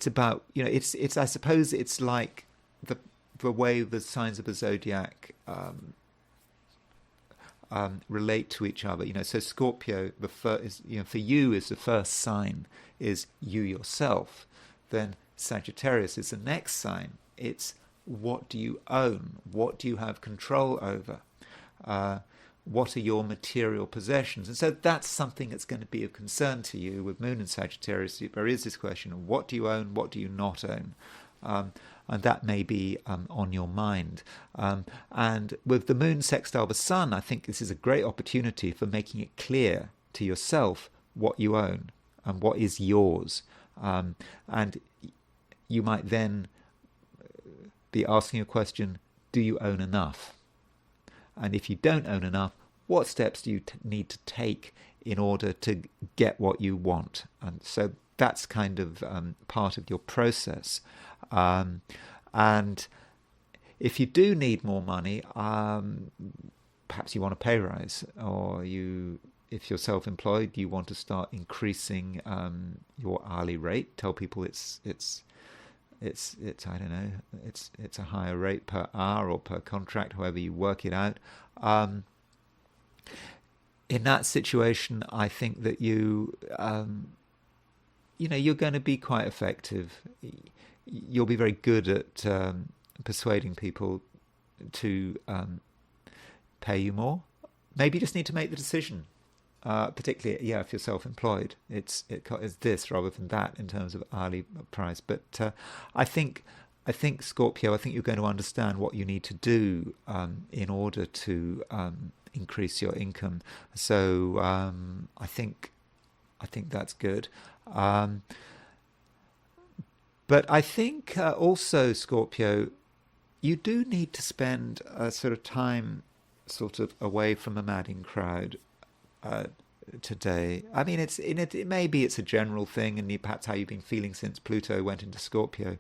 about I suppose it's like the way the signs of the zodiac relate to each other. So Scorpio, the first is, for you is the first sign is you yourself. Then Sagittarius is the next sign. It's what do you own? What do you have control over? What are your material possessions? And so that's something that's going to be of concern to you with Moon and Sagittarius. There is this question of what do you own, what do you not own? And that may be on your mind. And with the Moon sextile the Sun, I think this is a great opportunity for making it clear to yourself what you own and what is yours. And you might then be asking a question, do you own enough? And if you don't own enough, what steps do you need to take in order to get what you want? And so that's kind of part of your process. And if you do need more money, perhaps you want a pay rise, or if you're self-employed, you want to start increasing your hourly rate. Tell people it's I don't know, it's a higher rate per hour or per contract, however you work it out. In that situation, I think that you're going to be quite effective. You'll be very good at persuading people to pay you more. Maybe you just need to make the decision. Particularly, if you're self-employed, it's this rather than that in terms of hourly price. But I think Scorpio, I think you're going to understand what you need to do in order to increase your income. So I think that's good. But I think also, Scorpio, you do need to spend a sort of time sort of away from the madding crowd today. I mean, maybe it's a general thing, and perhaps how you've been feeling since Pluto went into Scorpio.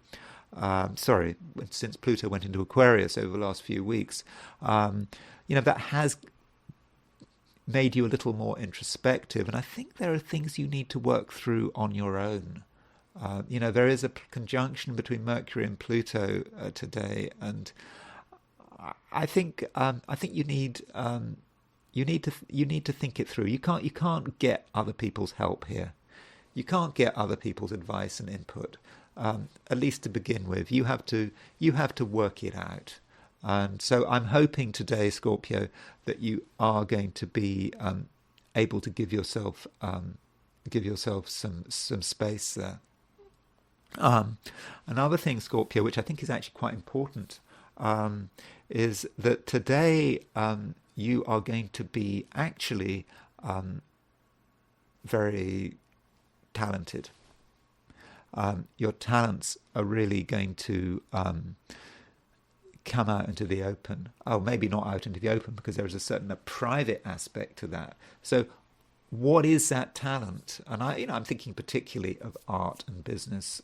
Since Pluto went into Aquarius over the last few weeks. That has made you a little more introspective, and I think there are things you need to work through on your own. There is a conjunction between Mercury and Pluto today, and I think you need to think it through. You can't get other people's help here. You can't get other people's advice and input. At least to begin with, you have to work it out. And so I'm hoping today, Scorpio, that you are going to be able to give yourself some space there. Another thing, Scorpio, which I think is actually quite important, is that today you are going to be actually very talented. Your talents are really going to come out into the open. Oh, maybe not out into the open, because there is a certain private aspect to that. So what is that talent? And I'm thinking particularly of art and business.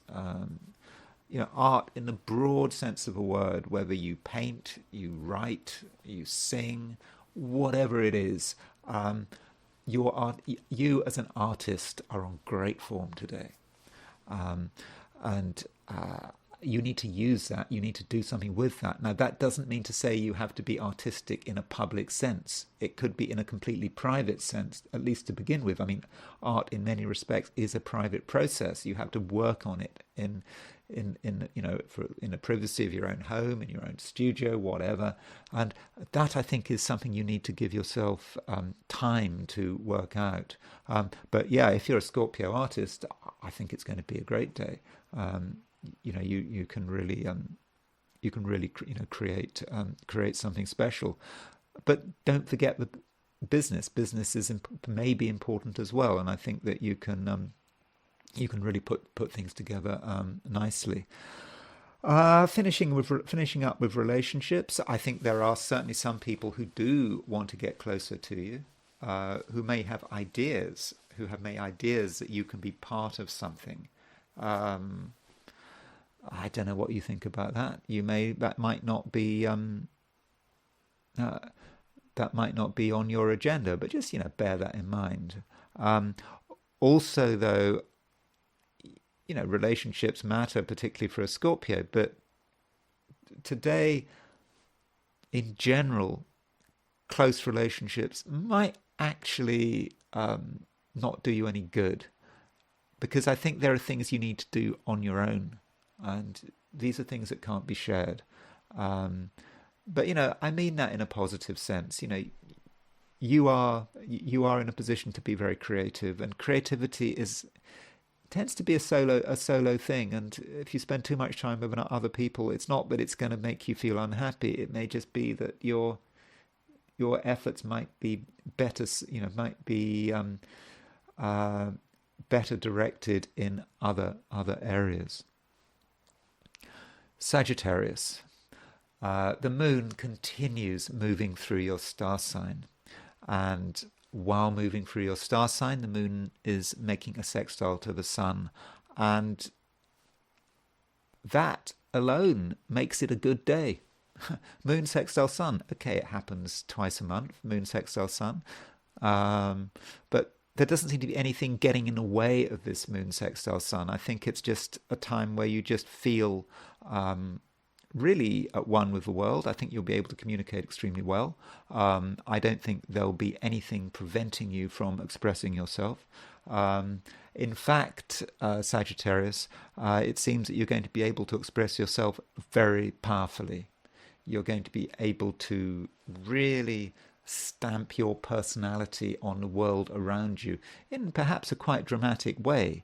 Art in the broad sense of a word, whether you paint, you write, you sing, whatever it is, you as an artist are on great form today. And you need to use that. You need to do something with that. Now, that doesn't mean to say you have to be artistic in a public sense. It could be in a completely private sense, at least to begin with. I mean, art in many respects is a private process. You have to work on it in the privacy of your own home, in your own studio, whatever. And that, I think, is something you need to give yourself time to work out. But yeah, if you're a Scorpio artist, I think it's going to be a great day. You can really create something special. But don't forget the business. Business may be important as well, and I think that you can really put things together nicely. Finishing up with relationships, I think there are certainly some people who do want to get closer to you, who may have ideas, that you can be part of something. I don't know what you think about that. That might not be on your agenda, but just bear that in mind. Also, though, relationships matter, particularly for a Scorpio. But today, in general, close relationships might actually not do you any good, because I think there are things you need to do on your own, and these are things that can't be shared. Um, but I mean that in a positive sense. You are in a position to be very creative, and creativity is tends to be a solo thing. And if you spend too much time with other people, it's not that it's going to make you feel unhappy. It may just be that your efforts might be better, might be uh, better directed in other areas. Sagittarius. The moon continues moving through your star sign. And while moving through your star sign, the moon is making a sextile to the sun. And that alone makes it a good day. Moon sextile sun. Okay, it happens twice a month, moon sextile sun. But there doesn't seem to be anything getting in the way of this moon sextile sun. I think it's just a time where you just feel really at one with the world. I think you'll be able to communicate extremely well. I don't think there'll be anything preventing you from expressing yourself. In fact, Sagittarius, it seems that you're going to be able to express yourself very powerfully. You're going to be able to really stamp your personality on the world around you in perhaps a quite dramatic way.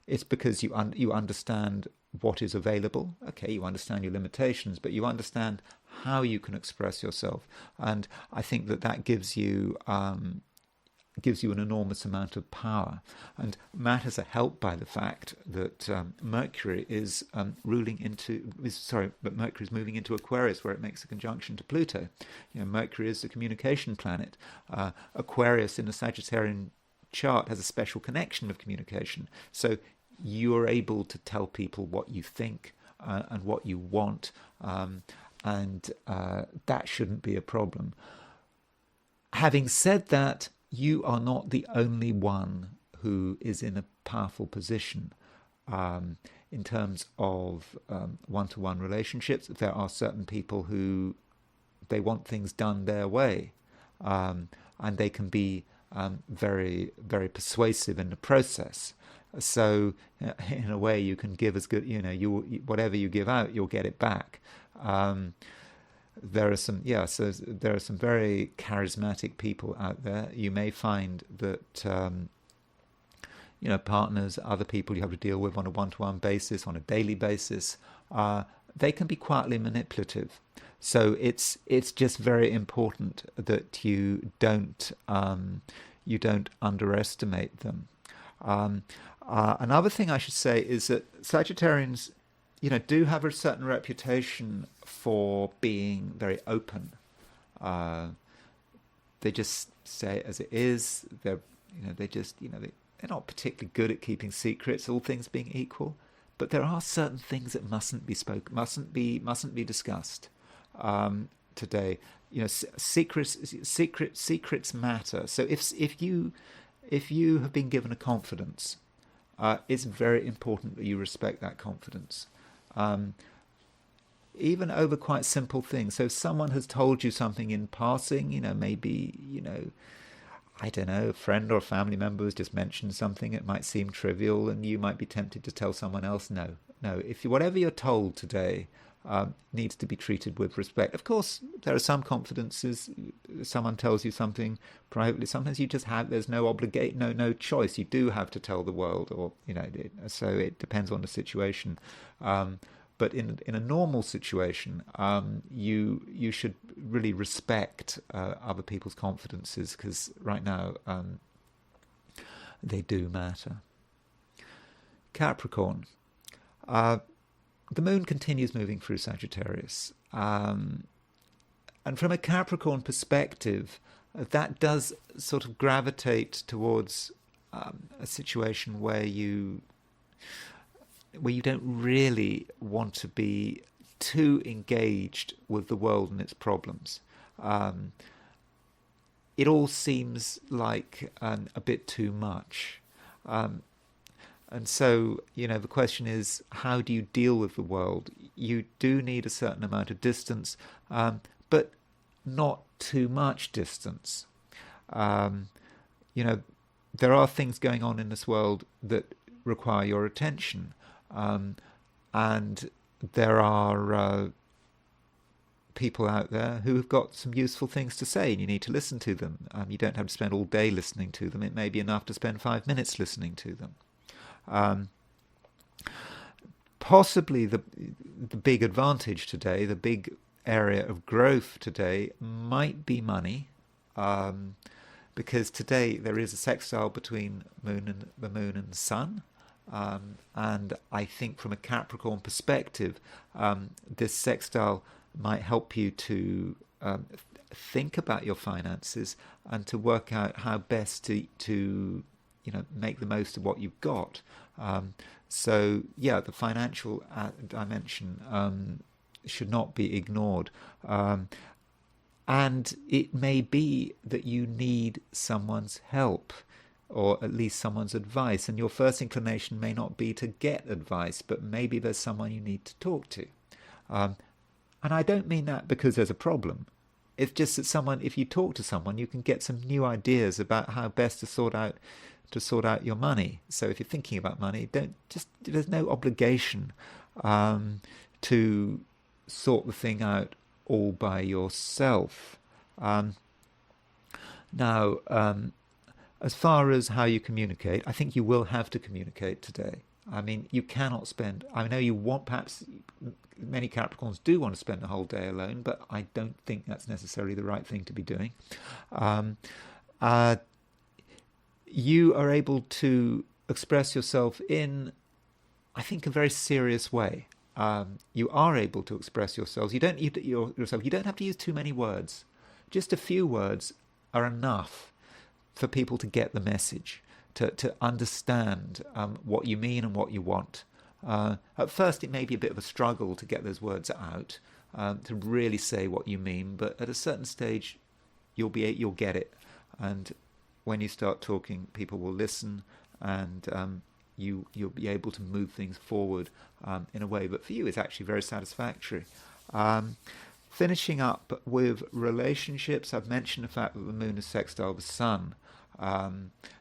It's because you understand what is available. Okay, you understand your limitations, but you understand how you can express yourself, and I think that gives you an enormous amount of power. And matters are helped by the fact that Mercury is Mercury is moving into Aquarius, where it makes a conjunction to Pluto. Mercury is the communication planet. Aquarius in the Sagittarian chart has a special connection with communication. So you're able to tell people what you think and what you want, and that shouldn't be a problem. Having said that, you are not the only one who is in a powerful position in terms of one-to-one relationships. There are certain people who they want things done their way, and they can be very, very persuasive in the process. So, in a way, you can give as good. Whatever you give out, you'll get it back. There are some very charismatic people out there. You may find that partners, other people you have to deal with on a one-to-one basis, on a daily basis, they can be quietly manipulative. So it's just very important that you don't underestimate them. Another thing I should say is that Sagittarians, do have a certain reputation for being very open. They just say it as it is. They're not particularly good at keeping secrets, all things being equal. But there are certain things that mustn't be spoken, mustn't be discussed today. Secrets matter. So if you have been given a confidence, it's very important that you respect that confidence. Even over quite simple things. So if someone has told you something in passing, maybe, I don't know, a friend or a family member has just mentioned something, it might seem trivial, and you might be tempted to tell someone else, no. Whatever you're told today needs to be treated with respect. Of course, there are some confidences. Someone tells you something privately. Sometimes you just there's no obligation, no choice. You do have to tell the world, or so it depends on the situation. But in a normal situation, you should really respect other people's confidences, because right now they do matter. Capricorn. The moon continues moving through Sagittarius. And from a Capricorn perspective, that does sort of gravitate towards a situation where you don't really want to be too engaged with the world and its problems. It all seems like a bit too much. And so, the question is, how do you deal with the world? You do need a certain amount of distance, but not too much distance. Um, you know, there are things going on in this world that require your attention, um, and there are people out there who have got some useful things to say, and you need to listen to them. You don't have to spend all day listening to them. It may be enough to spend 5 minutes listening to them. Um, Possibly the big advantage today, the big area of growth today, might be money, um, because today there is a sextile between the moon and the sun. And I think from a Capricorn perspective, this sextile might help you to think about your finances and to work out how best to make the most of what you've got. So yeah, the financial dimension should not be ignored. And it may be that you need someone's help, or at least someone's advice, and your first inclination may not be to get advice, but maybe there's someone you need to talk to. And I don't mean that because there's a problem. It's just that if you talk to someone, you can get some new ideas about how best to sort out your money. So if you're thinking about money, there's no obligation to sort the thing out all by yourself. Now, as far as how you communicate, I think you will have to communicate today. I mean, you cannot spend, I know perhaps many Capricorns do want to spend the whole day alone, but I don't think that's necessarily the right thing to be doing. You are able to express yourself in, I think, a very serious way. You are able to express yourselves. You don't have to use too many words. Just a few words are enough for people to get the message, to understand what you mean and what you want. At first, it may be a bit of a struggle to get those words out, to really say what you mean. But at a certain stage, you'll get it, and when you start talking, people will listen, and you'll be able to move things forward in a way that for you is actually very satisfactory. Finishing up with relationships, I've mentioned the fact that the moon is sextile the sun.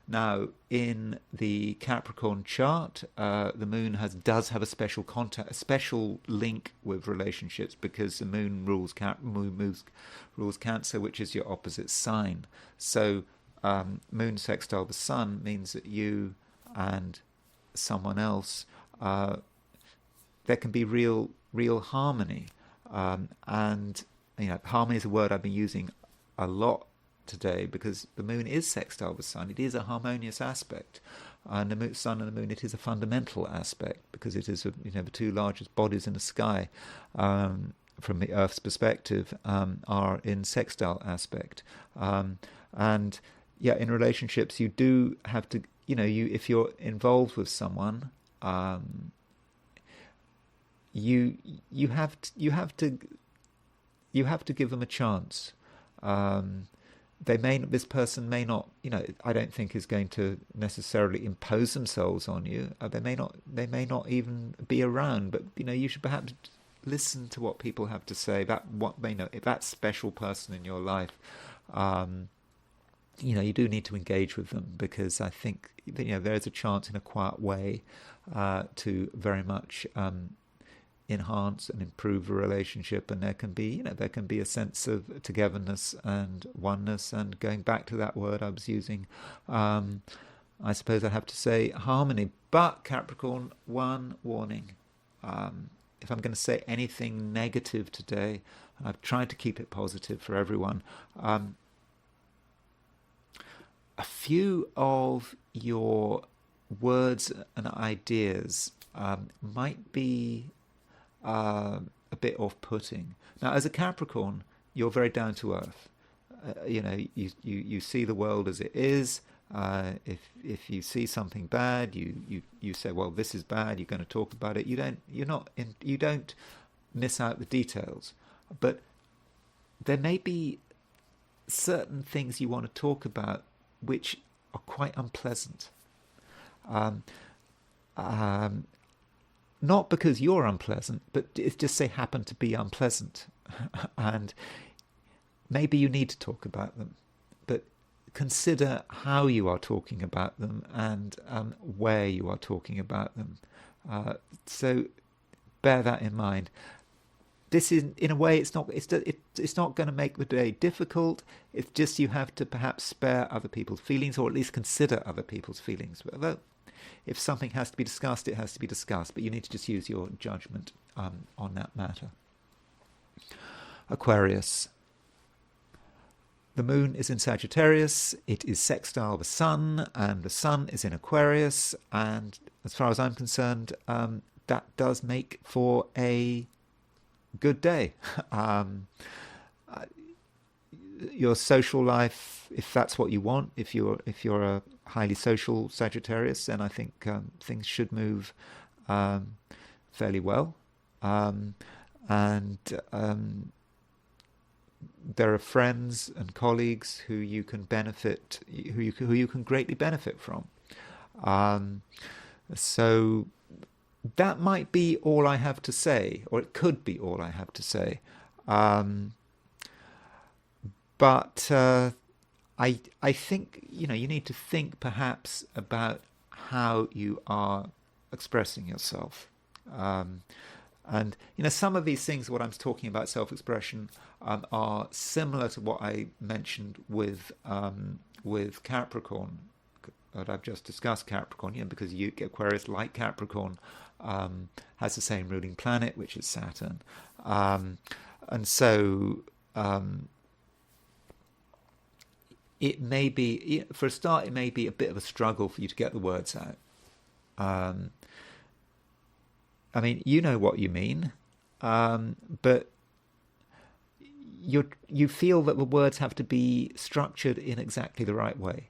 Now, in the Capricorn chart, the moon does have a special contact, a special link with relationships, because the moon rules Cancer, which is your opposite sign. So, moon sextile the sun means that you and someone else, there can be real harmony. And harmony is a word I've been using a lot today, because the moon is sextile the sun. It is a harmonious aspect, and the sun and the moon, it is a fundamental aspect, because it is the two largest bodies in the sky, from the Earth's perspective, are in sextile aspect. And yeah, in relationships, you do have to, if you're involved with someone, you have to give them a chance. This person may not, I don't think is going to necessarily impose themselves on you. They may not even be around, but you should perhaps listen to what people have to say about what they know. If that special person in your life, you do need to engage with them, because I think there is a chance in a quiet way to very much enhance and improve a relationship, and there can be a sense of togetherness and oneness. And going back to that word I was using, I suppose I have to say harmony. But Capricorn, one warning: if I'm going to say anything negative today, and I've tried to keep it positive for everyone, a few of your words and ideas might be a bit off-putting. Now, as a Capricorn, you're very down to earth. You see the world as it is. If you see something bad, you say, well, this is bad. You're going to talk about it. You don't miss out the details. But there may be certain things you want to talk about which are quite unpleasant. Not because you're unpleasant, but it just happen to be unpleasant. And maybe you need to talk about them, but consider how you are talking about them and where you are talking about them. So bear that in mind. This is, in a way, it's not going to make the day difficult. It's just you have to perhaps spare other people's feelings, or at least consider other people's feelings. Well, if something has to be discussed, it has to be discussed, but you need to just use your judgment on that matter. Aquarius. The moon is in Sagittarius, it is sextile the sun, and the sun is in Aquarius, and as far as I'm concerned, that does make for a good day. Your social life, if that's what you want, if you're a highly social Sagittarius, then I think things should move fairly well, and there are friends and colleagues who you can benefit, who you can greatly benefit from. So that might be all I have to say, or it could be all I have to say. But I think you need to think perhaps about how you are expressing yourself. And some of these things, what I'm talking about, self-expression, are similar to what I mentioned with Capricorn, that I've just discussed. Capricorn, because Aquarius, like Capricorn, has the same ruling planet, which is Saturn, and so it may be, for a start, it may be a bit of a struggle for you to get the words out. I mean, you know what you mean, but you feel that the words have to be structured in exactly the right way.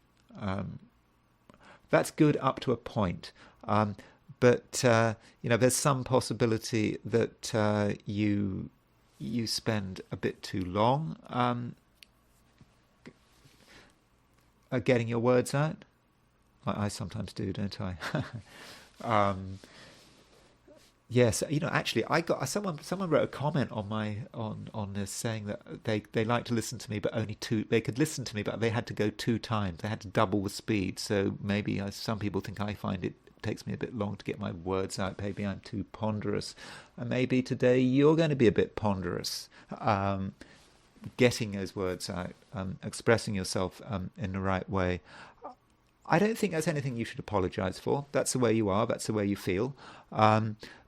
That's good up to a point, but there's some possibility that you spend a bit too long getting your words out. I sometimes do, don't I? Yes, actually, I got someone wrote a comment on this, saying that they like to listen to me, but they could listen to me, but they had to go 2 times. They had to double the speed. So maybe some people think I find it takes me a bit long to get my words out. Maybe I'm too ponderous, and maybe today you're going to be a bit ponderous, getting those words out, expressing yourself in the right way. I don't think that's anything you should apologize for. That's the way you are. That's the way you feel.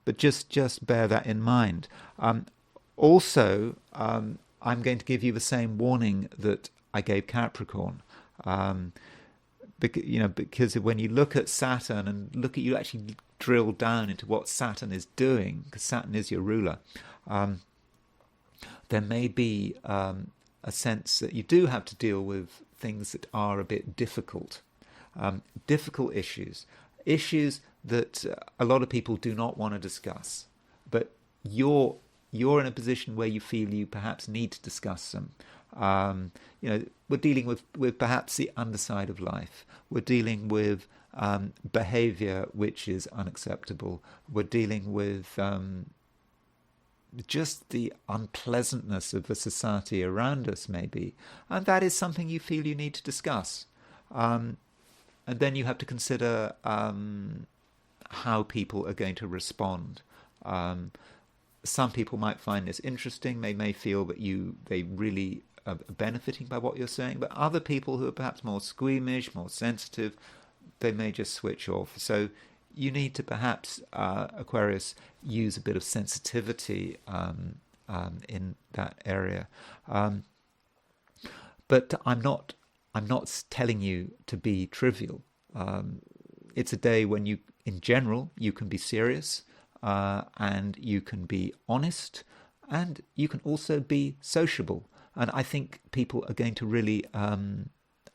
But just bear that in mind. Also, I'm going to give you the same warning that I gave Capricorn. Because when you look at Saturn and you actually drill down into what Saturn is doing, because Saturn is your ruler, there may be a sense that you do have to deal with things that are a bit difficult. Difficult issues that a lot of people do not want to discuss, but you're in a position where you feel you perhaps need to discuss them. We're dealing with perhaps the underside of life. We're dealing with behavior which is unacceptable. We're dealing with just the unpleasantness of the society around us, maybe, and that is something you feel you need to discuss. And then you have to consider how people are going to respond. Some people might find this interesting. They may feel that they really are benefiting by what you're saying. But other people who are perhaps more squeamish, more sensitive, they may just switch off. So you need to perhaps, Aquarius, use a bit of sensitivity in that area. But I'm not telling you to be trivial. It's a day when in general, you can be serious, and you can be honest, and you can also be sociable. And I think people are going to really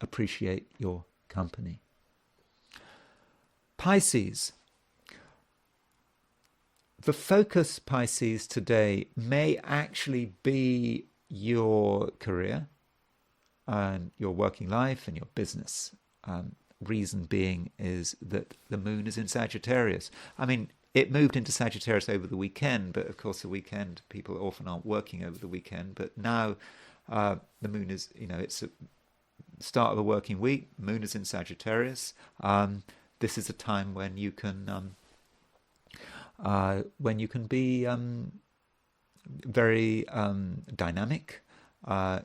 appreciate your company. Pisces. The focus, Pisces, today may actually be your career and your working life and your business. Reason being is that the moon is in Sagittarius. I mean, it moved into Sagittarius over the weekend, but of course the weekend, people often aren't working over the weekend. But now The moon is, it's a start of a working week. Moon is in Sagittarius. This is a time when you can be very dynamic.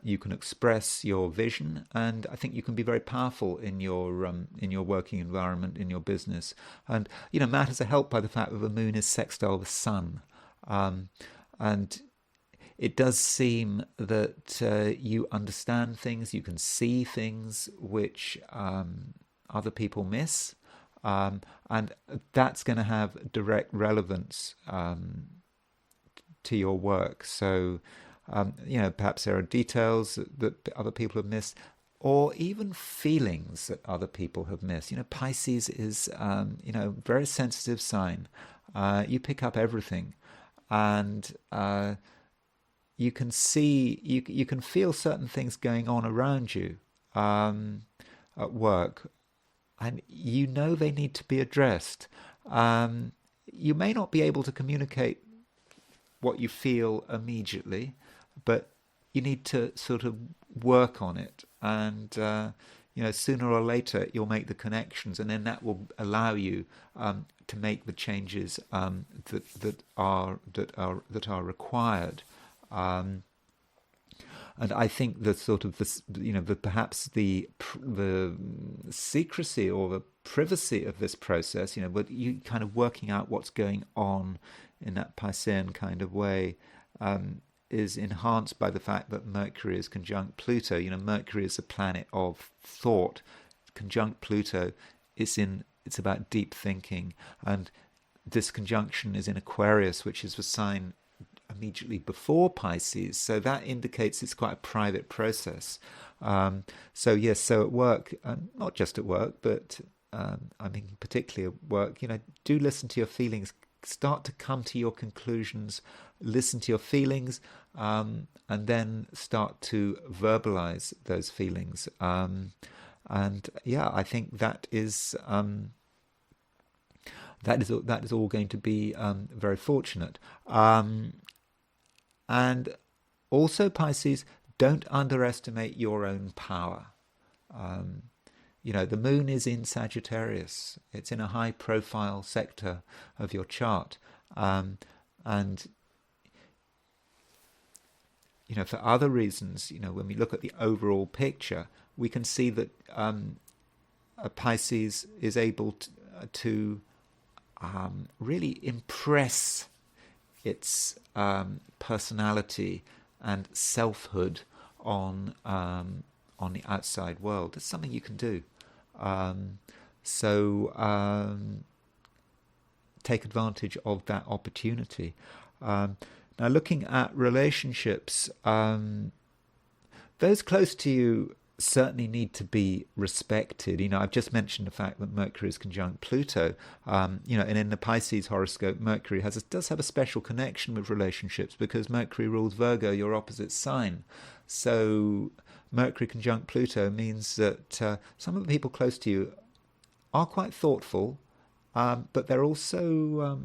You can express your vision, and I think you can be very powerful in your working environment, in your business. And matters are helped by the fact that the moon is sextile the sun, and it does seem that you understand things, you can see things which other people miss, and that's going to have direct relevance to your work. So, perhaps there are details that other people have missed, or even feelings that other people have missed. Pisces is, very sensitive sign. You pick up everything, and you can see, you can feel certain things going on around you at work, and they need to be addressed. You may not be able to communicate what you feel immediately, but you need to sort of work on it, and sooner or later you'll make the connections, and then that will allow you to make the changes that are required. And I think that sort of this, perhaps the secrecy or the privacy of this process, but you kind of working out what's going on in that Piscean kind of way, is enhanced by the fact that Mercury is conjunct Pluto. Mercury is a planet of thought. Conjunct Pluto it's about deep thinking, and this conjunction is in Aquarius, which is the sign immediately before Pisces, so that indicates it's quite a private process. So at work, not just at work, but particularly at work, do listen to your feelings, start to come to your conclusions, listen to your feelings, and then start to verbalize those feelings. I think that is all going to be very fortunate. And also, Pisces, don't underestimate your own power. The moon is in Sagittarius. It's in a high-profile sector of your chart. And for other reasons, when we look at the overall picture, we can see that a Pisces is able to really impress its personality and selfhood on the outside world. It's something you can do. Take advantage of that opportunity. Now, looking at relationships, those close to you certainly need to be respected. I've just mentioned the fact that Mercury is conjunct Pluto, and in the Pisces horoscope, Mercury does have a special connection with relationships because Mercury rules Virgo, your opposite sign. So Mercury conjunct Pluto means that some of the people close to you are quite thoughtful, but they're also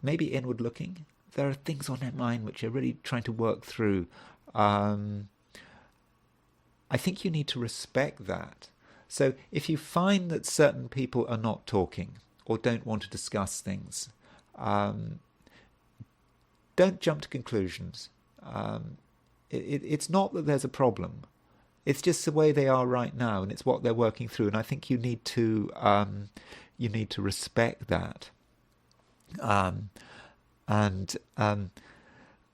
maybe inward looking. There are things on their mind which they're really trying to work through. I think you need to respect that. So if you find that certain people are not talking or don't want to discuss things, don't jump to conclusions. It's not that there's a problem. It's just the way they are right now, and it's what they're working through. And I think you need to respect that.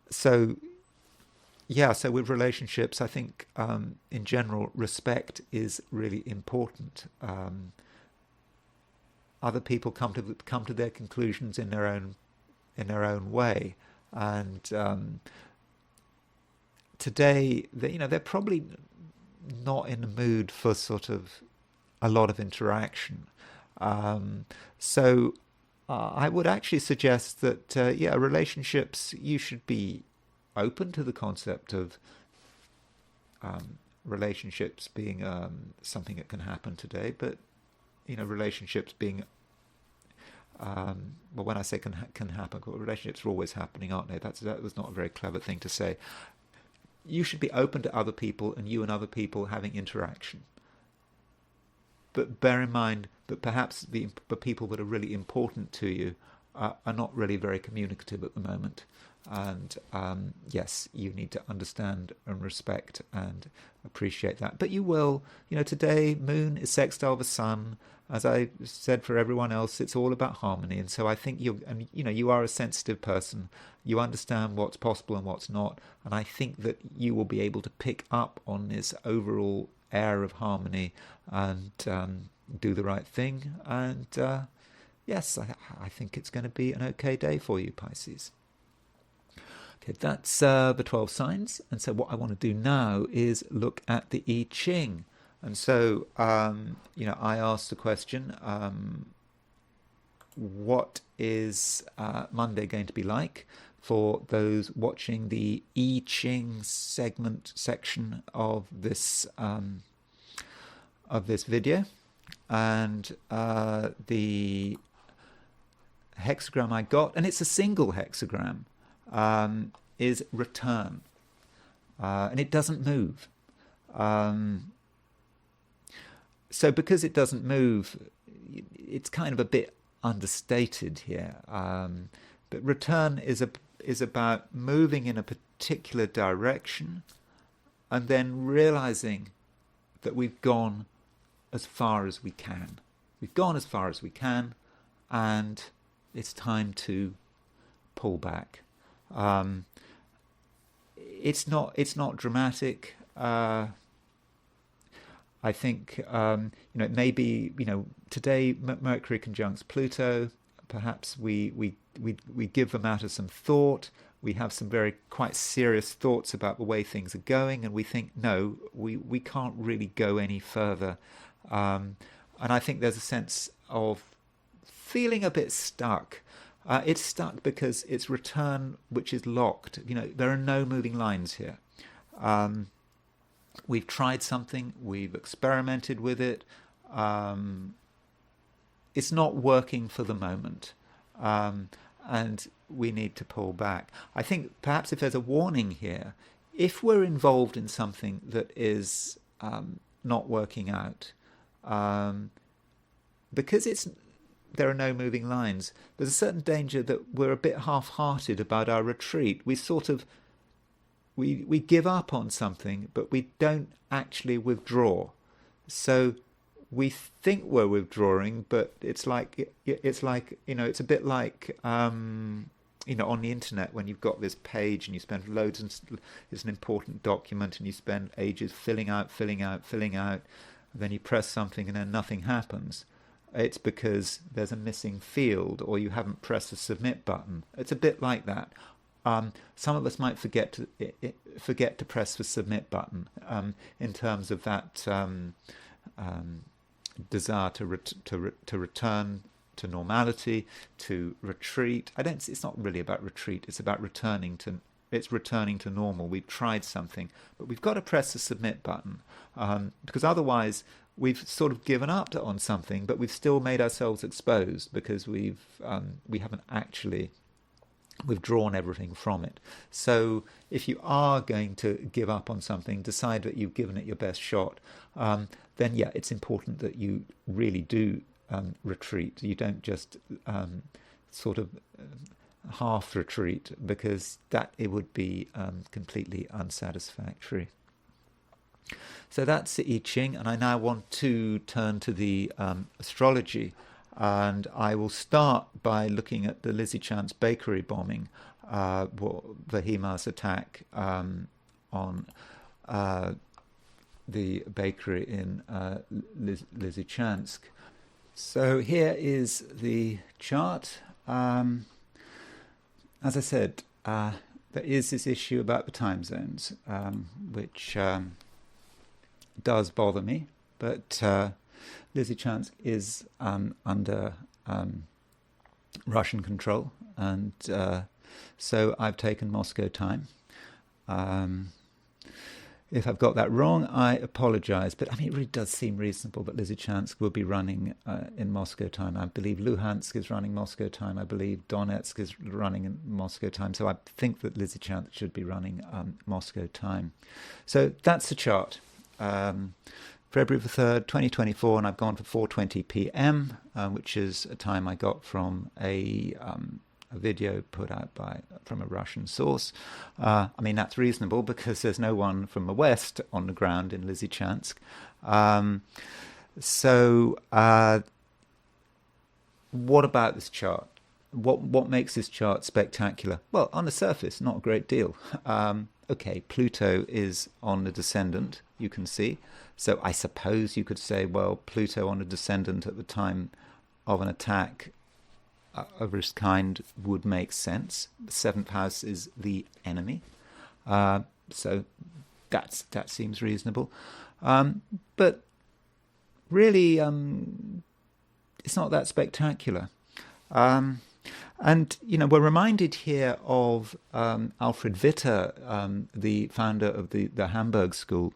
So with relationships, I think in general, respect is really important. Other people come to their conclusions in their own way, and today, they're probably not in the mood for sort of a lot of interaction. I would actually suggest that relationships, you should be open to the concept of relationships being something that can happen today, but relationships being when I say can happen, relationships are always happening, aren't they? That was not a very clever thing to say. you should be open to other people and you and other people having interaction. But bear in mind that perhaps the people that are really important to you are not really very communicative at the moment. And yes, you need to understand and respect and appreciate that. But you will, today Moon is sextile the Sun. As I said for everyone else, it's all about harmony. And so I think you are a sensitive person. You understand what's possible and what's not. And I think that you will be able to pick up on this overall air of harmony and do the right thing. And yes, I think it's going to be an okay day for you, Pisces. Okay, that's the 12 signs. And so what I want to do now is look at the I Ching. And so, I asked the question, what is Monday going to be like for those watching the I Ching section of this video? And the hexagram I got, and it's a single hexagram, is return, and it doesn't move. So because it doesn't move, it's kind of a bit understated here. But return is about moving in a particular direction and then realizing that we've gone as far as we can. We've gone as far as we can, and it's time to pull back. It's not dramatic. I think it may be today Mercury conjuncts Pluto. Perhaps we give the matter some thought. We have some quite serious thoughts about the way things are going, and we think no, we can't really go any further. And I think there's a sense of feeling a bit stuck. It's stuck because it's return which is locked. There are no moving lines here. We've tried something, we've experimented with it. It's not working for the moment, and we need to pull back. I think perhaps if there's a warning here, if we're involved in something that is not working out, because there are no moving lines, there's a certain danger that we're a bit half-hearted about our retreat. We give up on something, but we don't actually withdraw. So we think we're withdrawing, but it's a bit like on the internet when you've got this page and you spend loads, and it's an important document, and you spend ages filling out, and then you press something and then nothing happens. It's because there's a missing field, or you haven't pressed the submit button. It's a bit like that. Some of us might forget to press the submit button in terms of that desire to return to normality, to retreat. It's not really about retreat. It's about returning to normal. We've tried something, but we've got to press the submit button because otherwise we've sort of given up on something, but we've still made ourselves exposed because we haven't actually withdrawn everything from it. So if you are going to give up on something, decide that you've given it your best shot, then yeah, it's important that you really do retreat. You don't just sort of half retreat, because it would be completely unsatisfactory. So that's the I Ching, and I now want to turn to the astrology. And I will start by looking at the Lisichansk bakery bombing, the HIMARS attack on the bakery in Lisichansk. So here is the chart. As I said, there is this issue about the time zones, which does bother me, but Lisichansk is under Russian control, and so I've taken Moscow time. If I've got that wrong, I apologize. But I mean, it really does seem reasonable that Lysychansk will be running in Moscow time. I believe Luhansk is running Moscow time. I believe Donetsk is running in Moscow time. So I think that Lysychansk should be running Moscow time. So that's the chart. February the 3rd, 2024, and I've gone for 4:20 p.m., which is a time I got from a video put out from a Russian source. I mean, that's reasonable because there's no one from the West on the ground in Lysychansk. What about this chart? What makes this chart spectacular? Well, on the surface, not a great deal. Okay, Pluto is on the descendant, you can see. So I suppose you could say, well, Pluto on the descendant at the time of an attack of this kind would make sense. The seventh house is the enemy. So that seems reasonable. But really, it's not that spectacular. And, you know, we're reminded here of Alfred Witter, the founder of the Hamburg School,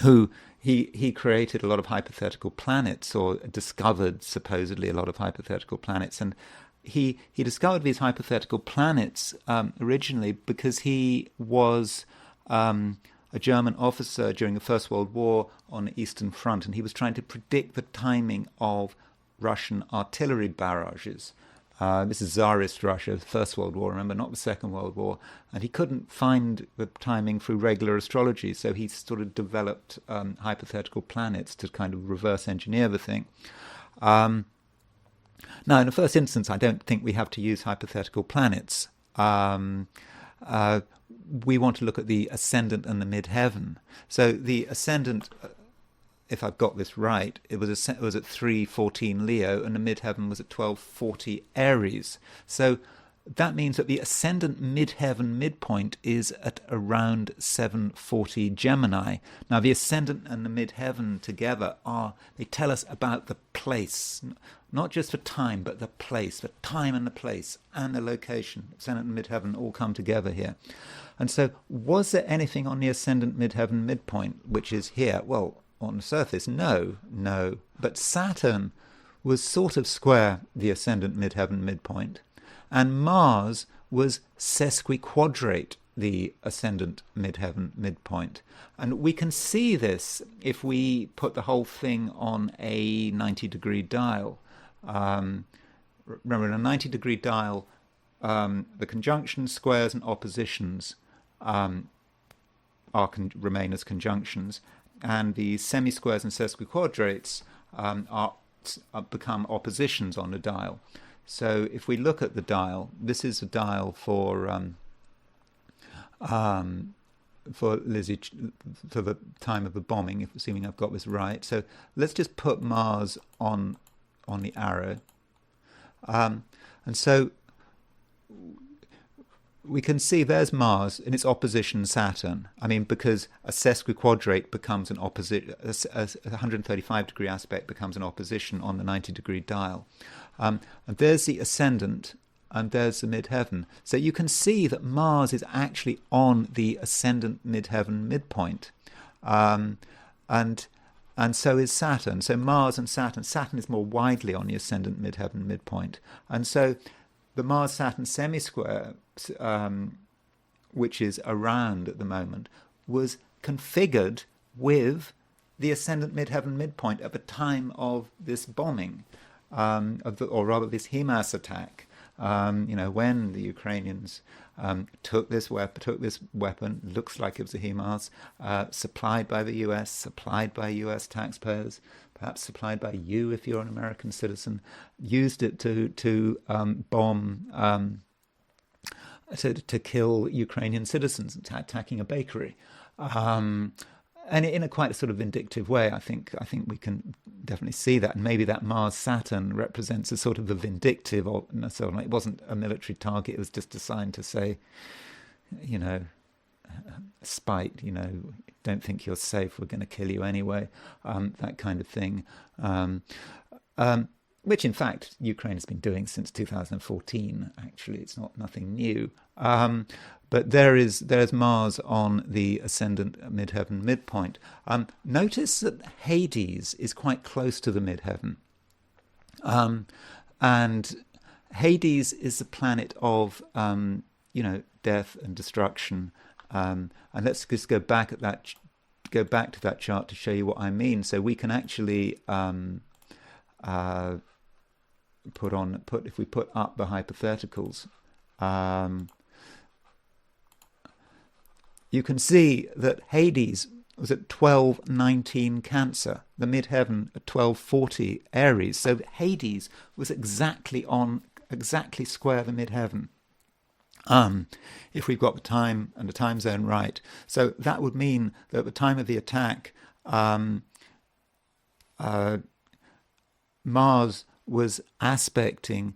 who he created a lot of hypothetical planets, or discovered supposedly a lot of hypothetical planets. And he discovered these hypothetical planets originally because he was a German officer during the First World War on the Eastern Front, and he was trying to predict the timing of Russian artillery barrages. This is Tsarist Russia, the First World War, remember, not the Second World War. And he couldn't find the timing through regular astrology, so he sort of developed hypothetical planets to kind of reverse engineer the thing. Now, in the first instance, I don't think we have to use hypothetical planets. We want to look at the ascendant and the midheaven. So the ascendant, if I've got this right, it was at 3:14 Leo, and the midheaven was at 12:40 Aries. So that means that the ascendant midheaven midpoint is at around 7:40 Gemini. Now, the ascendant and the midheaven together they tell us about the place, not just the time, but the place, the time and the place and the location. Ascendant and midheaven all come together here. And so, was there anything on the ascendant midheaven midpoint, which is here? Well, on the surface, no. But Saturn was sort of square the ascendant midheaven midpoint, and Mars was sesquiquadrate the ascendant midheaven midpoint. And we can see this if we put the whole thing on a 90-degree dial. Remember, in a 90-degree dial, the conjunctions, squares, and oppositions remain as conjunctions, and the semi-squares and sesquiquadrates become oppositions on the dial. So if we look at the dial, this is a dial for the time of the bombing, assuming I've got this right. So let's just put Mars on the arrow, and so we can see there's Mars in its opposition Saturn. I mean, because a sesquiquadrate becomes an opposite, a 135-degree aspect becomes an opposition on the 90-degree dial. And there's the ascendant, and there's the midheaven. So you can see that Mars is actually on the ascendant midheaven midpoint. And so is Saturn. So Mars and Saturn is more widely on the ascendant midheaven midpoint. And so the Mars-Saturn semi-square, which is around at the moment, was configured with the ascendant midheaven midpoint at the time of this bombing, or rather this HIMARS attack. When the Ukrainians took this weapon, looks like it was a HIMARS, supplied by the US, supplied by US taxpayers, perhaps supplied by you if you're an American citizen, used it to bomb, to kill Ukrainian citizens, attacking a bakery. And in a quite a sort of vindictive way. I think we can definitely see that. And maybe that Mars-Saturn represents a sort of a vindictive, or so it wasn't a military target, it was just designed to say, spite, don't think you're safe, we're going to kill you anyway, that kind of thing. which in fact Ukraine has been doing since 2014. Actually, it's not nothing new. But there's Mars on the ascendant midheaven midpoint. Notice that Hades is quite close to the midheaven, and Hades is the planet of death and destruction. And let's just go back to that chart to show you what I mean. So we can actually if we put up the hypotheticals, you can see that Hades was at 1219 Cancer, the midheaven at 1240 Aries. So Hades was exactly square the midheaven. If we've got the time and the time zone right. So that would mean that at the time of the attack, Mars was aspecting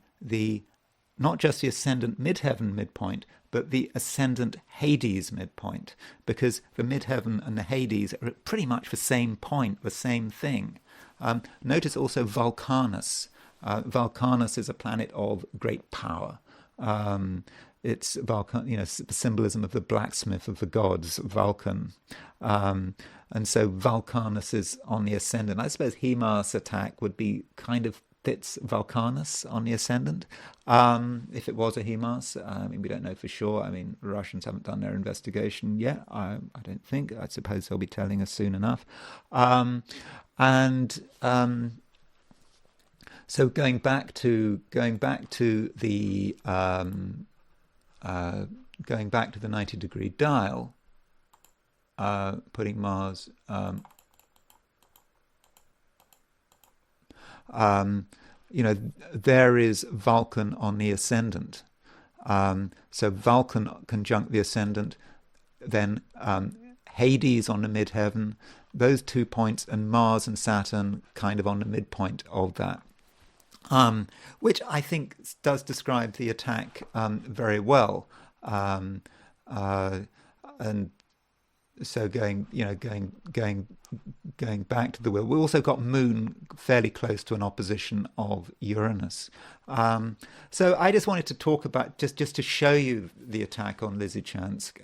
not just the ascendant midheaven midpoint, but the ascendant Hades midpoint, because the midheaven and the Hades are at pretty much the same point, the same thing. Notice also Vulcanus. Vulcanus is a planet of great power. It's Vulcan, the symbolism of the blacksmith of the gods, Vulcan. And so Vulcanus is on the ascendant. I suppose Himas attack would be kind of fits Vulcanus on the ascendant. If it was a Himas, we don't know for sure. The Russians haven't done their investigation yet. I don't think. I suppose they'll be telling us soon enough. So going back to the 90-degree dial, putting Mars. There is Vulcan on the ascendant. So Vulcan conjunct the ascendant, then Hades on the midheaven, those 2 points, and Mars and Saturn kind of on the midpoint of that. Which I think does describe the attack very well. And so going back to the wheel, we also got Moon fairly close to an opposition of Uranus. So I just wanted to talk about just to show you the attack on Lisichansk.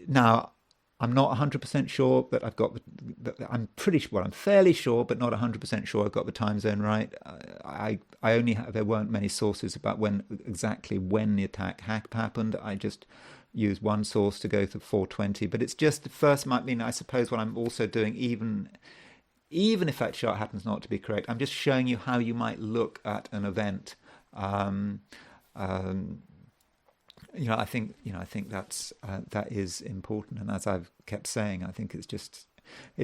Now, I'm not 100% sure, but I'm pretty sure. Well, I'm fairly sure, but not 100% sure I've got the time zone right. There weren't many sources about exactly when the attack happened. I just used one source to go to 420, but it's just the first might mean, I suppose, what I'm also doing, even if that chart happens not to be correct, I'm just showing you how you might look at an event. I think that is important, and as I've kept saying, I think it's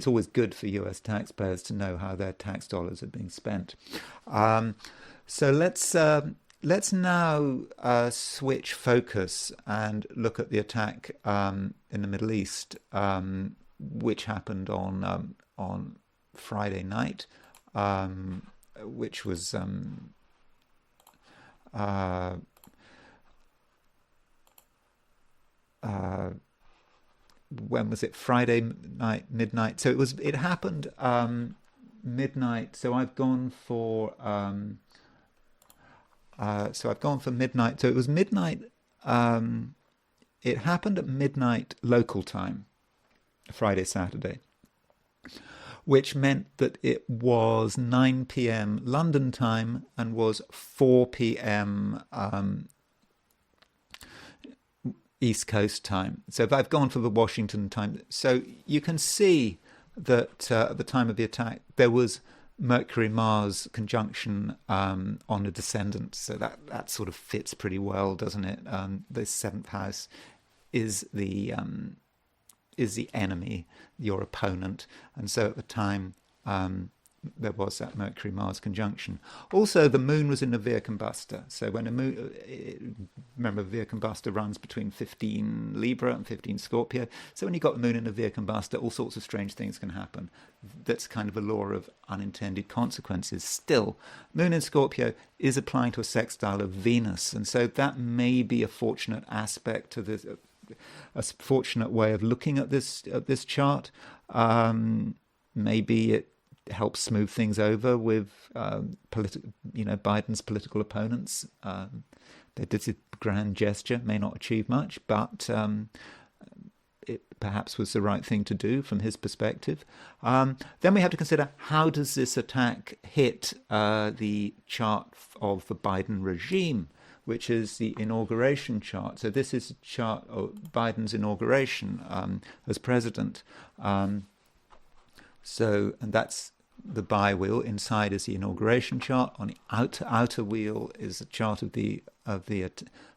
always good for U.S. taxpayers to know how their tax dollars are being spent. So let's now switch focus and look at the attack in the Middle East, which happened on Friday night, which was when was it? Friday night, midnight. So it happened midnight. So I've gone for midnight. So it was midnight. It happened at midnight local time, Friday, Saturday, which meant that it was 9 p.m. London time and was 4 p.m. East Coast time. So if I've gone for the Washington time, so you can see that at the time of the attack there was Mercury-Mars conjunction on the descendant. So that sort of fits pretty well, doesn't it? The seventh house is the enemy, your opponent, and so at the time there was that Mercury-Mars conjunction. Also, the moon was in the Via Combusta. So when the moon, remember, Via Combusta runs between 15 Libra and 15 Scorpio. So when you've got the moon in the Via Combusta, all sorts of strange things can happen. That's kind of a law of unintended consequences. Still, moon in Scorpio is applying to a sextile of Venus. And so that may be a fortunate aspect to this, a fortunate way of looking at this chart. Maybe it help smooth things over with Biden's political opponents. They did a grand gesture, may not achieve much, but it perhaps was the right thing to do from his perspective. Then we have to consider, how does this attack hit the chart of the Biden regime, which is the inauguration chart. So this is a chart of Biden's inauguration as president. And that's the bi wheel. Inside is the inauguration chart. On the outer wheel is the chart of the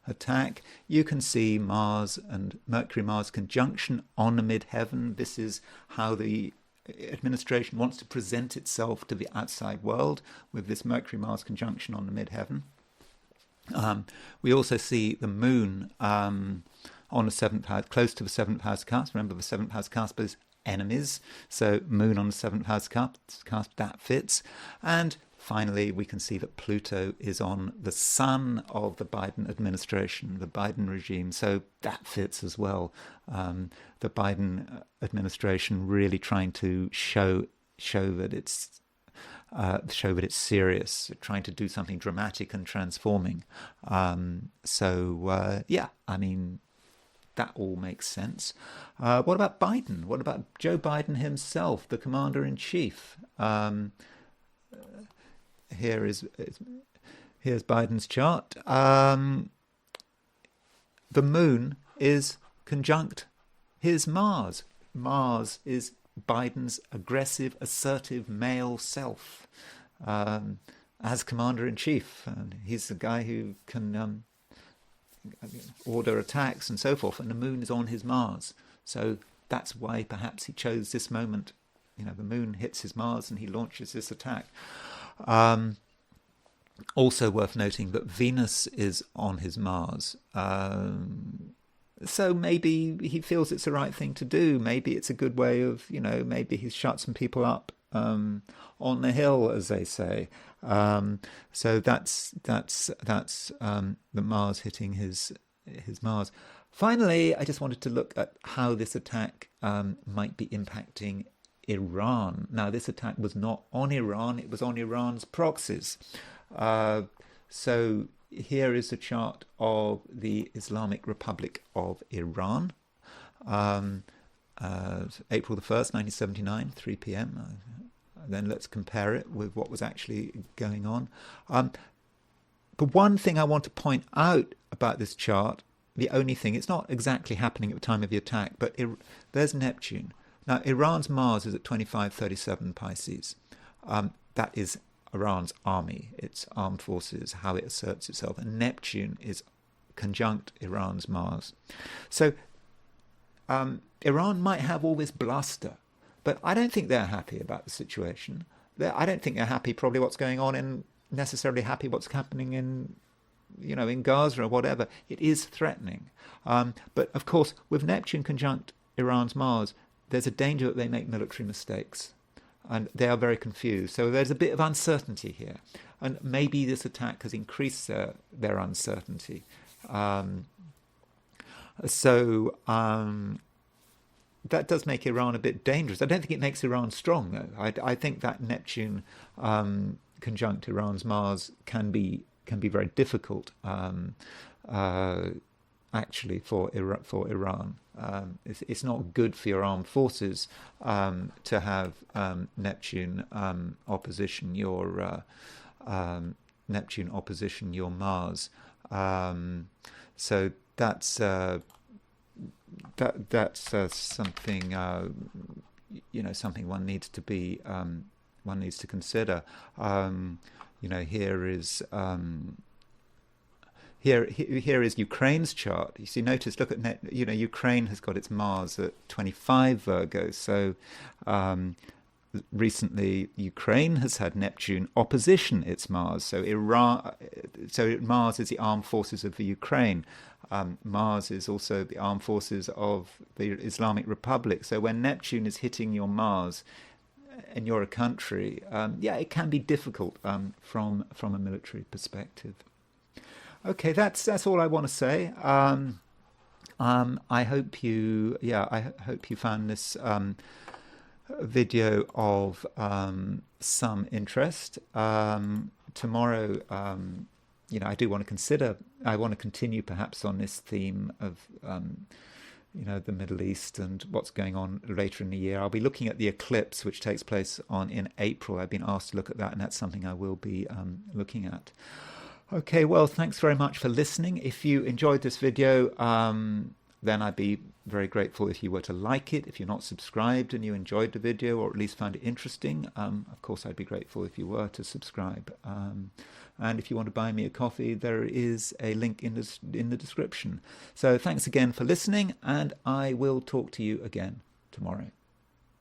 attack. You can see Mars and Mercury-Mars conjunction on the midheaven. This is how the administration wants to present itself to the outside world, with this Mercury-Mars conjunction on the midheaven. We also see the moon on the 7th house, close to the 7th house cusp. Remember, the 7th house cusp is enemies, so moon on the 7th house cusp, that fits. And finally, we can see that Pluto is on the sun of the Biden administration, the Biden regime, so that fits as well. The Biden administration really trying to show that it's serious, trying to do something dramatic and transforming. That all makes sense. What about Biden? What about Joe Biden himself, the commander-in-chief? Here's Biden's chart. The moon is conjunct his Mars. Mars is Biden's aggressive, assertive male self as commander-in-chief. And he's the guy who can order attacks and so forth, and the moon is on his Mars. So that's why perhaps he chose this moment. The moon hits his Mars and he launches this attack. Also worth noting that Venus is on his Mars. So maybe he feels it's the right thing to do. Maybe it's a good way of, maybe he's shut some people up on the hill, as they say. So that's the Mars hitting his Mars. Finally, I just wanted to look at how this attack might be impacting Iran. Now, this attack was not on Iran, it was on Iran's proxies. So here is a chart of the Islamic Republic of Iran. April the 1st, 1979, 3 p.m. Then let's compare it with what was actually going on. But one thing I want to point out about this chart, the only thing, it's not exactly happening at the time of the attack, but there's Neptune. Now, Iran's Mars is at 2537 Pisces. That is Iran's army, its armed forces, how it asserts itself. And Neptune is conjunct Iran's Mars. So Iran might have all this bluster, but I don't think they're happy about the situation. I don't think they're happy probably what's going on, and necessarily happy what's happening in Gaza or whatever. It is threatening. But of course, with Neptune conjunct Iran's Mars, there's a danger that they make military mistakes. And they are very confused. So there's a bit of uncertainty here. And maybe this attack has increased their uncertainty. That does make Iran a bit dangerous. I don't think it makes Iran strong, though. I think that Neptune conjunct Iran's Mars can be very difficult, actually, for Iran. It's not good for your armed forces to have Neptune opposition your Mars. So that's something something one needs to consider. Here is Ukraine's chart. You see, notice, look at Ukraine has got its Mars at 25 Virgo. So recently, Ukraine has had Neptune opposition its Mars. So Mars is the armed forces of the Ukraine. Mars is also the armed forces of the Islamic Republic. So when Neptune is hitting your Mars, and you're a country, it can be difficult from a military perspective. Okay, that's all I want to say. I hope you found this video of some interest. Tomorrow, I do want to consider, I want to continue perhaps on this theme of, the Middle East and what's going on later in the year. I'll be looking at the eclipse, which takes place in April. I've been asked to look at that, and that's something I will be looking at. Okay, well, thanks very much for listening. If you enjoyed this video, then I'd be very grateful if you were to like it. If you're not subscribed and you enjoyed the video, or at least found it interesting, of course, I'd be grateful if you were to subscribe. And if you want to buy me a coffee, there is a link in the description. So thanks again for listening, and I will talk to you again tomorrow.